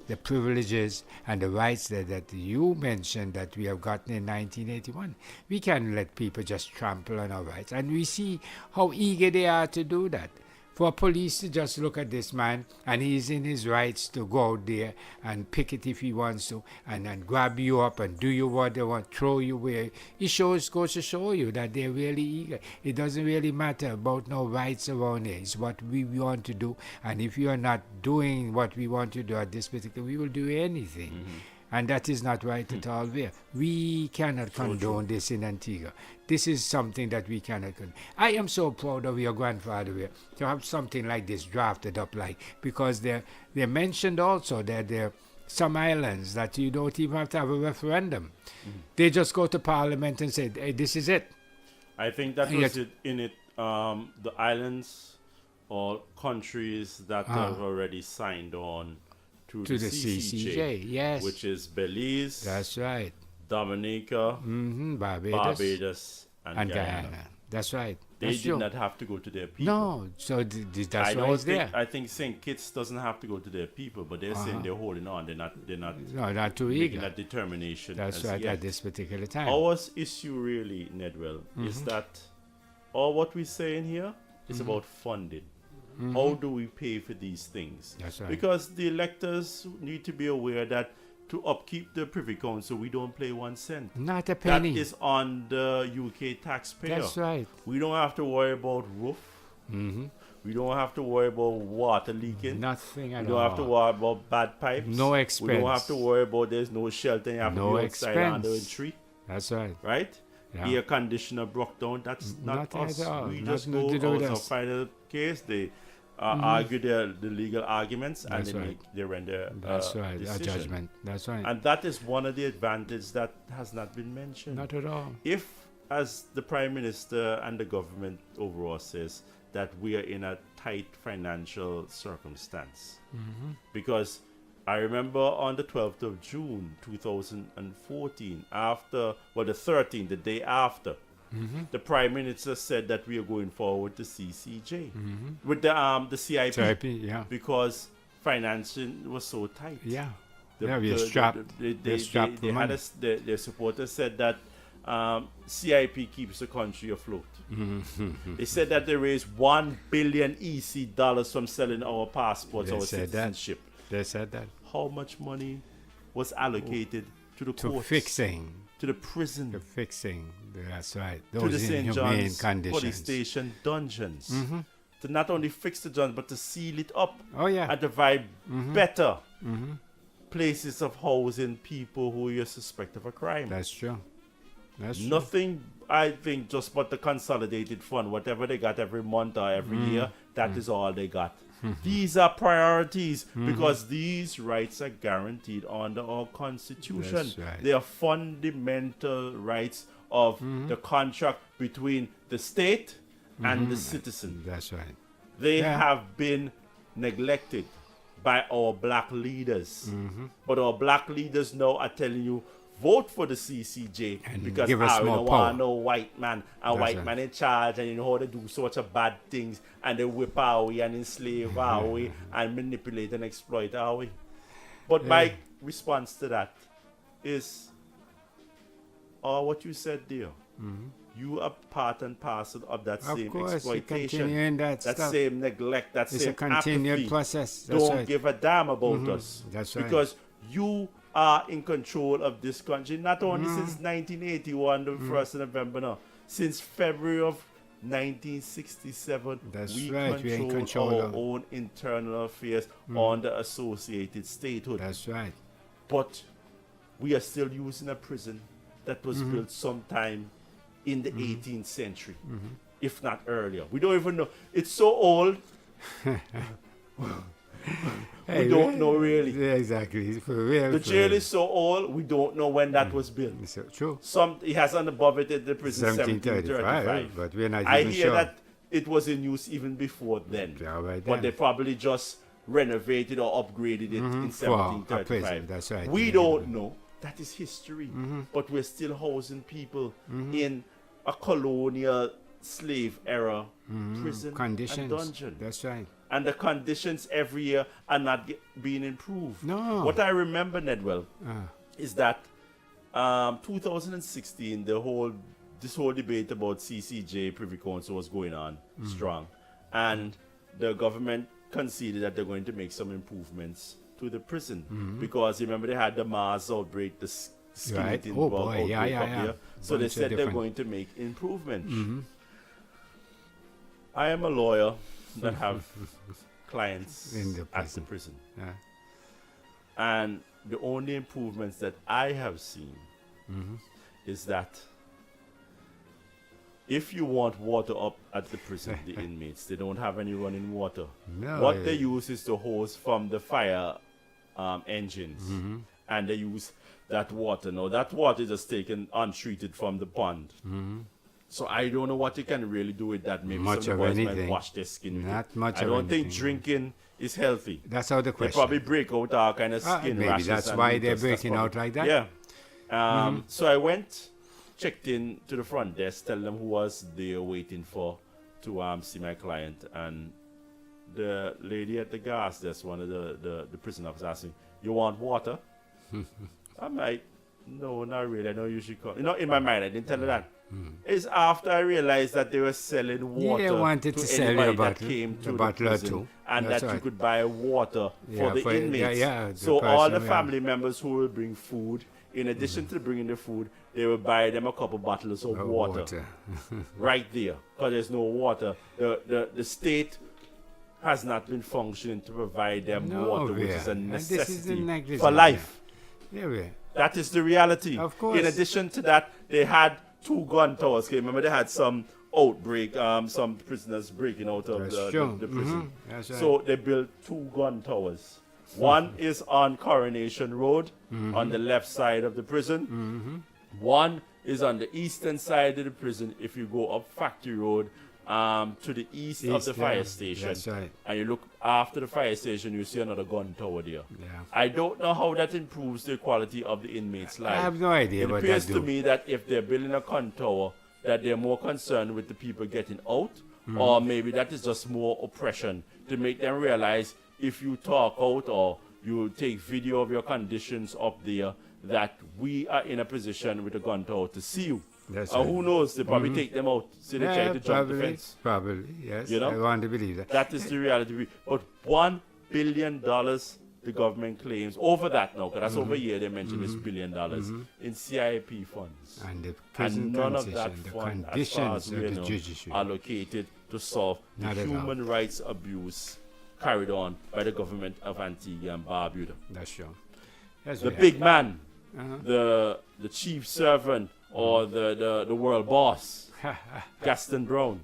the privileges and the rights that you mentioned that we have gotten in 1981. We can't let people just trample on our rights. And we see how eager they are to do that. For police to just look at this man, and he's in his rights to go out there and pick it if he wants to, and grab you up and do you what they want, throw you where. It goes to show you that they're really eager. It doesn't really matter about no rights around here. It's what we want to do. And if you are not doing what we want to do at this particular, we will do anything. Mm-hmm. And that is not right at all there. We cannot condone this in Antigua. This is something that we cannot condone. I am so proud of your grandfather here to have something like this drafted up, because they mentioned also that there are some islands that you don't even have to have a referendum. Mm-hmm. They just go to Parliament and say, hey, this is it. I think that was it in it. The islands or countries that have already signed on to the C.C.J, yes, which is Belize, that's right, Dominica, Barbados, and Guyana. That's right. They did not have to go to their people. No, so that's why it's there. I think St. Kitts doesn't have to go to their people, but they're saying they're holding on. They're not too eager. That determination. That's right. Yet. At this particular time, our issue really, Nedwell, is that all what we're saying here is about funding. Mm-hmm. How do we pay for these things? That's right. Because the electors need to be aware that to upkeep the Privy Council, we don't pay 1 cent. Not a penny. That is on the UK taxpayer. That's right. We don't have to worry about roof. Mm-hmm. We don't have to worry about water leaking. Nothing at all. We don't have to worry about bad pipes. No expense. We don't have to worry about there's no shelter. You have to be outside under a tree. That's right. Right? Yeah. Air conditioner broke down. That's not us. At all. We just go out and final case. They argue the legal arguments, and they render a judgment. That's right. And that is one of the advantages that has not been mentioned. Not at all. If, as the Prime Minister and the government overall says, that we are in a tight financial circumstance. Mm-hmm. Because I remember on the 12th of June 2014, the 13th, the day after, the Prime Minister said that we are going forward to C.C.J. With the C.I.P. Yeah. Because financing was so tight. Yeah. We are strapped. Their supporters said that C.I.P. keeps the country afloat. They said that they raised $1 billion EC dollars from selling our passports, our citizenship. They said that. How much money was allocated to the courts? Fixing. To the prison. To fixing. That's right. Those to the St. John's conditions. Police Station dungeons. to not only fix the joint, but to seal it up. Oh, yeah. And to provide better places of housing people who you suspect of a crime. That's true. That's true. Nothing, I think, just but the consolidated fund, whatever they got every month or every year, that is all they got. These are priorities because these rights are guaranteed under our Constitution. That's right. They are fundamental rights of the contract between the state and the citizen. That's right. They have been neglected by our black leaders. But our black leaders now are telling you, vote for the C.C.J. And because give us we more don't power. want no white man, a white man in charge, and you know how they do such a bad things, and they whip our way and enslave our way and manipulate and exploit our way. But my response to that is, what you said there. You are part and parcel of that same exploitation, continuing that stuff. same neglect, that It's same a continued apathy. process. That's Don't right. give a damn about us. That's right. Because you are in control of this country, not only since 1981, the 1st of November, no, since February of 1967, That's we right, we're in control our of- own internal affairs under associated statehood. That's right. But we are still using a prison that was built sometime in the 18th century, if not earlier. We don't even know. It's so old. We don't know really. Yeah, exactly. For real. The for jail real. is so old, we don't know when that was built. So true. It has on above it the prison 1735, but we're not I even hear sure. that it was in use even before then. Yeah, right But then. they probably just renovated or upgraded it in For a 1735. prison, that's right. We Yeah. don't know. That is history. But we're still housing people in a colonial slave era prison Conditions. and dungeon. That's right. And the conditions every year are not being improved. No. What I remember, Nedwell, is that 2016, this whole debate about C.C.J. Privy Council was going on strong, and the government conceded that they're going to make some improvements to the prison because remember they had the Mars outbreak, the skin Right. eating Oh, bug boy. outbreak Yeah, up yeah. here. So they Bunch of said they're different- going to make improvements. I am a lawyer that have clients In the at the prison. prison. Yeah. And the only improvements that I have seen is that if you want water up at the prison, the inmates, they don't have any running water. No, What they use is the hose from the fire engines. And they use that water. Now, that water is just taken untreated from the pond. So I don't know what you can really do with that. Maybe Much some of of the boys might anything. wash their skin with Not it. much I of don't think anything. drinking is healthy. That's how the They question. probably break out all kind of skin maybe rashes. that's and why mucus. they're That's breaking out probably- like that. Yeah. So I went, checked in to the front desk, tell them who was there waiting to see my client, and the lady at the gas desk, one of the prison officers, asked me, "You want water?" I'm like, "No, not really. I know you should come." You know, in my mind, I didn't tell her that. It's after I realized that they were selling water they wanted to sell you a anybody that bottle, came to a the bottle or prison, two. and That's that you right. could buy water Yeah, for the for- yeah, inmates. yeah, the So all the person, yeah. family members who will bring food, in addition to bringing the food, they will buy them a couple bottles of water right there, because there's no water. The state has not been functioning to provide them No, water, which yeah. is a And this is the necessity negligence, for life. Yeah, yeah. That is the reality. Of course. In addition to that, they had 2 gun towers. Okay, remember they had some outbreak, some prisoners breaking out of That's the true. prison. That's right. So they built 2 gun towers. One is on Coronation Road on the left side of the prison. One is on the eastern side of the prison if you go up Factory Road to the east of the East, fire yeah. station. That's right. And you look after the fire station, you see another gun tower there. Yeah. I don't know how that improves the quality of the inmates' life. I have no idea It what appears that to do. me that if they're building a gun tower, that they're more concerned with the people getting out, or maybe that is just more oppression to make them realize if you talk out or you take video of your conditions up there, that we are in a position with a gun tower to see you. That's Or right. who knows, they probably take them out. So they try to jump the fence. Probably, yes. You know? I want to believe that. That is the reality. But $1 billion the government claims over that now, because that's over a year they mentioned this $1 billion in C.I.P. funds. And the prison And none of transition, that the fund, as far conditions as of we the know, judiciary. allocated to solve the Not at all. human rights abuse carried on by the government of Antigua and Barbuda. That's true. Yes, The we big man, Uh-huh. the chief servant, or the world boss, have. Gaston Brown.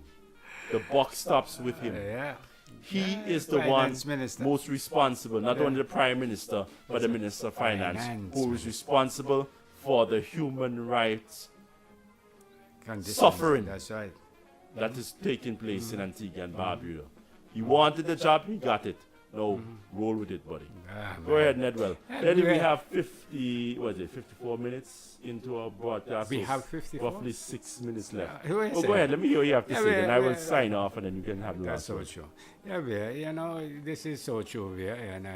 The buck stops with him. Yeah. He is the one Finance minister. most responsible, not Yeah. only the prime minister, but the minister of finance, Finance who is minister. responsible for the human rights Conditions. suffering That's right. that is taking place in Antigua and Barbuda. He wanted the job, he got it. Now, roll with it, buddy. Ah, Go man. ahead, Nedwell. Yeah, Then we we- have 54 minutes into our broadcast. We so have 54? Roughly 6 minutes left. Who is Oh, it? go ahead, let me hear what you have to Yeah, say, we- then I will we- sign off and then you can have the That's last so word. true. Yeah, this is so true, and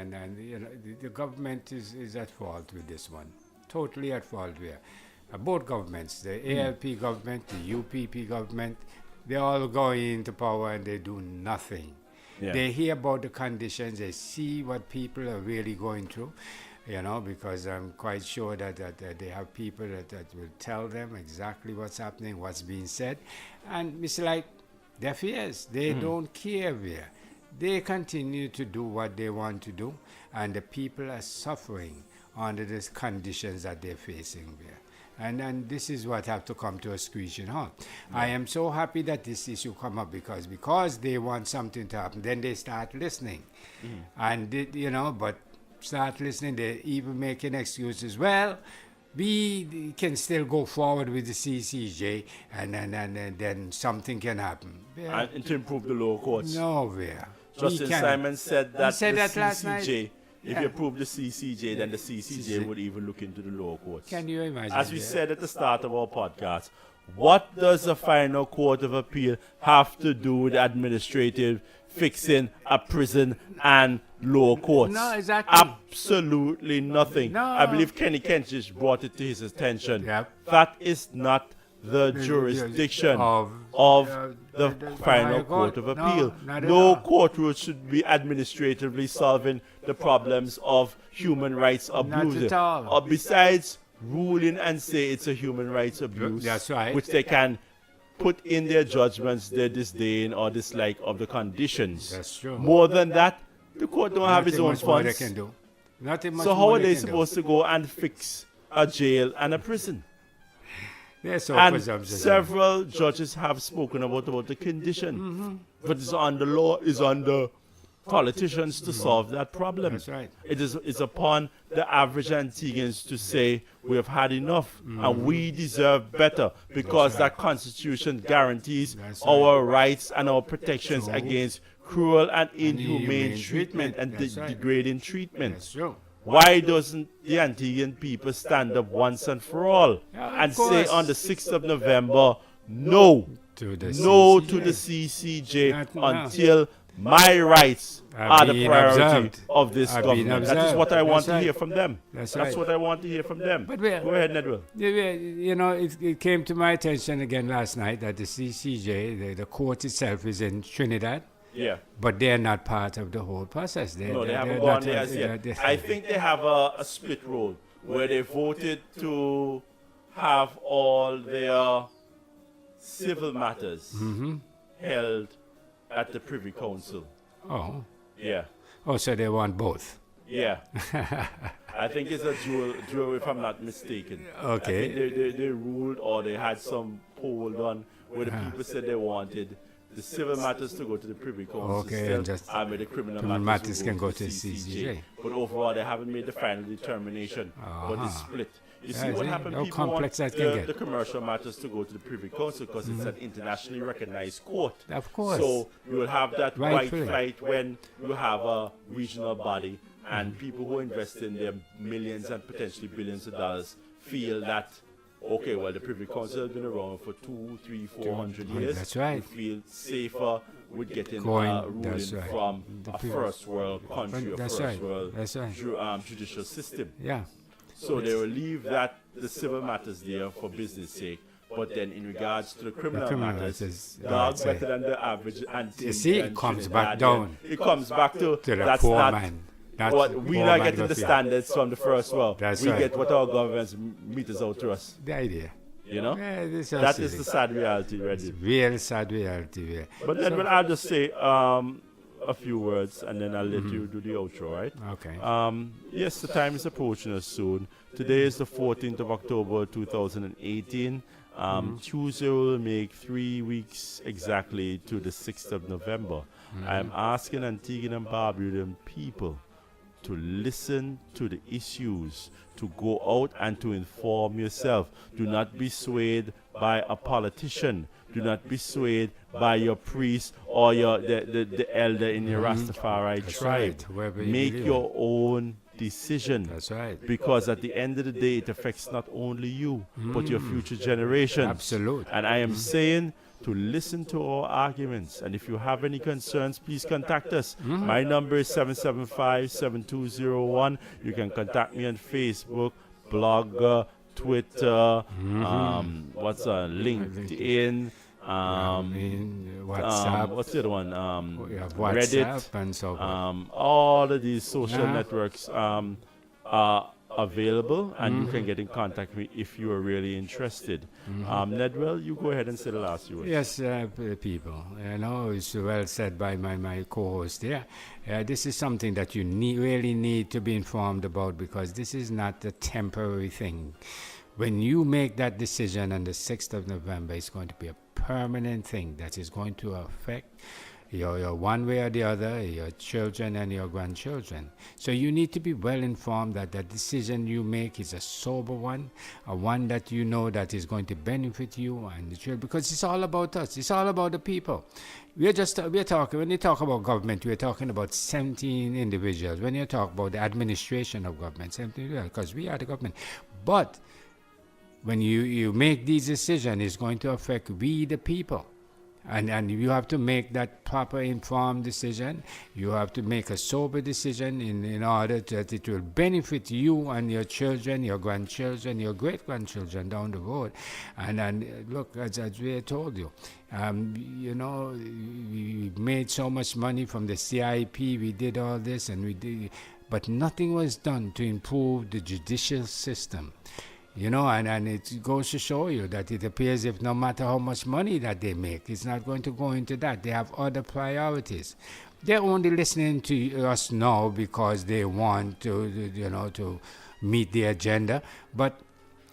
the government is at fault with this one. Totally at fault here. Both governments, the ALP government, the UPP government, they all go into power and they do nothing. Yeah. They hear about the conditions, they see what people are really going through, because I'm quite sure that they have people that will tell them exactly what's happening, what's being said. And it's like deaf ears. They don't care there. They continue to do what they want to do, and the people are suffering under these conditions that they're facing there. And this is what have to come to a screeching halt. Yeah. I am so happy that this issue come up because they want something to happen. Then they start listening. And, but start listening, they even making excuses. Well, we can still go forward with the C.C.J. and then something can happen. Yeah. And to improve the lower courts. Nowhere. Justin Simon said that said the that last night. CCJ, if Yeah. you approve the CCJ, then the CCJ would even look into the lower courts. Can you imagine? As we that? said at the start of our podcast, what does the final court of appeal have to do with administrative fixing a prison and lower courts? No, exactly. Absolutely nothing. No. I believe Kenny Kent just brought it to his attention. Yep. That is not the jurisdiction of, the final higher court of No, appeal. not at No all. court rule should be administratively solving the problems of human rights abuse. at all. Or besides ruling and say it's a human rights abuse, That's right. which they can put in their judgments their disdain or dislike of the conditions. That's true. More than that, the court don't have its Nothing own much more they funds. can do. Nothing much So how more are they can do. supposed to go and fix a jail and a prison? They're so And presumptuous. several judges have spoken about the condition. But it's on the law, it's on the politicians to solve that problem. That's right. It's upon the average Antiguans to say we have had enough and we deserve better because that constitution guarantees That's our rights and our protections True. against cruel and inhumane inhumane treatment and That's right. degrading treatment. That's true. Why doesn't the Antiguan people stand up once and for all Yeah, of and say course. on the 6th of November, no, To the no CCJ. to the CCJ Not now. until my rights are the being priority observed. of this Are being government. That is observed. what I want That's to right. hear from them. That's That's right. what I want to hear from them. But we- Go ahead, Nedwell. It came to my attention again last night that the CCJ, the court itself, is in Trinidad, Yeah. but they're not part of the whole process. No, they haven't they're gone not, there as yet. I think they have a split role where they voted to have all their civil matters held at the Privy Council. Oh, Yeah. so they want both. Yeah. I think it's a dual if I'm not mistaken. Okay. I think they ruled or they had some poll done where the people said they wanted the civil matters to go to the Privy Council Okay, still, and just where the criminal criminal matters matters can go to the CCJ. But overall, they haven't made the final determination, but it's split. You see Yeah, what see happened? how People want complex that can get. the commercial matters to go to the Privy Council because it's an internationally recognized court. Of course. So you will have that right Rightfully. fight when you have a regional body and people who invest in their millions and potentially billions of dollars feel that, okay, well, the Privy Council has been around for 200, 300, 400 years. That's right. We feel safer with getting Going, ruling that's right. from The a Privy- first world country, a That's first right. world That's right. judicial system. Yeah. So they will leave that the civil matters there for business sake. But then in regards to the criminal criminal matters, matters, dog that's better it. than the average anti. You see, it comes back down. It comes back to To the that's poor not man. That's what the we poor not man getting go the feel. standards from the first world. That's we right. get what our governments meters out to us. The idea. You know, Yeah, this that is the sad reality, Reggie. Real sad reality. Yeah. But then I'll just say a few words, and then I'll let you do the outro, right? Okay. Yes, the time is approaching us soon. Today is the 14th of October, 2018. Tuesday will make 3 weeks exactly to the 6th of November. I'm asking Antiguan and Barbudan people to listen to the issues, to go out and to inform yourself. Do not be swayed by a politician. Do not be swayed by your priest or the elder in your Rastafari That's tribe. right. Make your own decision. That's right. Because at the end of the day, it affects not only you, but your future generations. Absolutely. And I am saying to listen to our arguments. And if you have any concerns, please contact us. My number is 775-7201. You can contact me on Facebook, Blogger, Twitter, LinkedIn. WhatsApp. What's the other one? WhatsApp Reddit, and so on. all of these social networks are available, and you can get in contact with me if you are really interested. Nedwell, you go ahead and say the last few words. Yes, people. It's well said by my co-host there. This is something that you really need to be informed about, because this is not a temporary thing. When you make that decision on the 6th of November, it's going to be a permanent thing that is going to affect your one way or the other, your children and your grandchildren. So you need to be well informed that the decision you make is a sober one, a one that you know that is going to benefit you and the children, because it's all about us. It's all about the people. We're talking, when you talk about government, we're talking about 17 individuals. When you talk about the administration of government, 17 individuals, because we are the government. But when you make these decisions, it's going to affect we, the people. And you have to make that proper informed decision. You have to make a sober decision in order that it will benefit you and your children, your grandchildren, your great-grandchildren down the road. And look, as we told you, we made so much money from the C.I.P. We did all this, but nothing was done to improve the judicial system. And it goes to show you that it appears if no matter how much money that they make, it's not going to go into that. They have other priorities. They're only listening to us now because they want to meet the agenda. But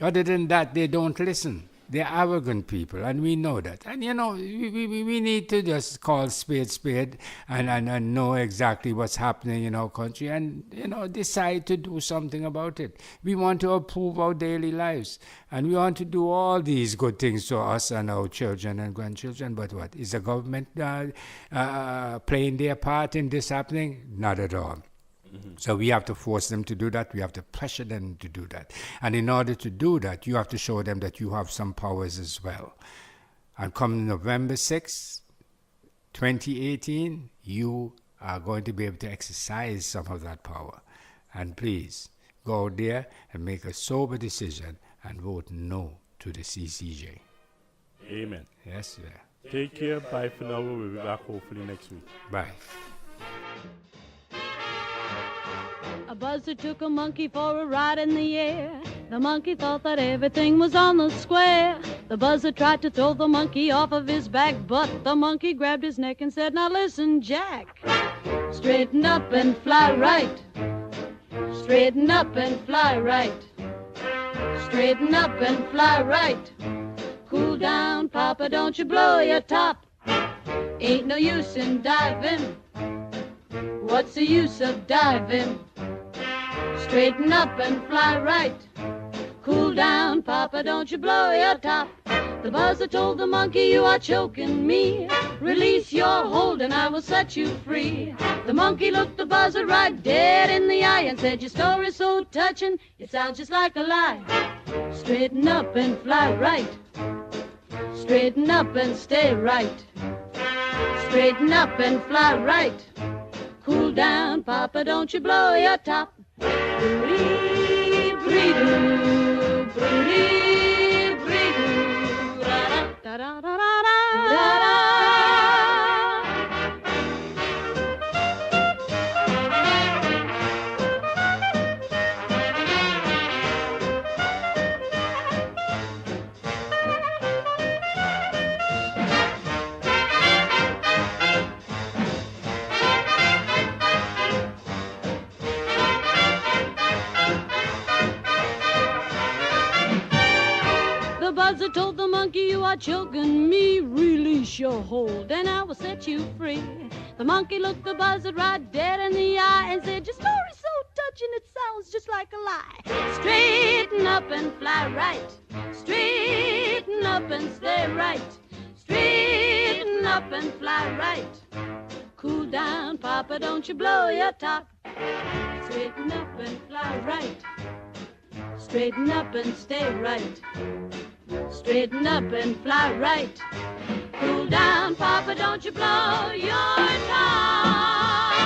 other than that, they don't listen. They're arrogant people, and we know that. And, we need to just call spade and know exactly what's happening in our country and, decide to do something about it. We want to improve our daily lives, and we want to do all these good things to us and our children and grandchildren. But what? Is the government playing their part in this happening? Not at all. So we have to force them to do that. We have to pressure them to do that. And in order to do that, you have to show them that you have some powers as well. And come November 6, 2018, you are going to be able to exercise some of that power. And please, go out there and make a sober decision and vote no to the C.C.J. Amen. Yes, sir. Take care. Bye for now. We'll be back hopefully next week. Bye. A buzzard took a monkey for a ride in the air. The monkey thought that everything was on the square. The buzzard tried to throw the monkey off of his back, but the monkey grabbed his neck and said, "Now listen, Jack. Straighten up and fly right. Straighten up and fly right. Straighten up and fly right. Cool down, Papa, don't you blow your top. Ain't no use in diving. What's the use of diving? Straighten up and fly right. Cool down, Papa, don't you blow your top." The buzzard told the monkey, "You are choking me. Release your hold and I will set you free." The monkey looked the buzzard right dead in the eye and said, "Your story's so touching, it sounds just like a lie. Straighten up and fly right. Straighten up and stay right. Straighten up and fly right. Cool down, Papa, don't you blow your top." Bree-bree-doo, bree-bree-doo, da-da-da-da-da-da-da. told the monkey, you are choking me, release your hold and I will set you free. The monkey looked the buzzard right dead in the eye and said, your story's so touching it sounds just like a lie. Straighten up and fly right. Straighten up and stay right. Straighten up and fly right. Cool down, Papa, don't you blow your top. Straighten up and fly right. Straighten up and stay right. Straighten up and fly right. Cool down, Papa, don't you blow your top.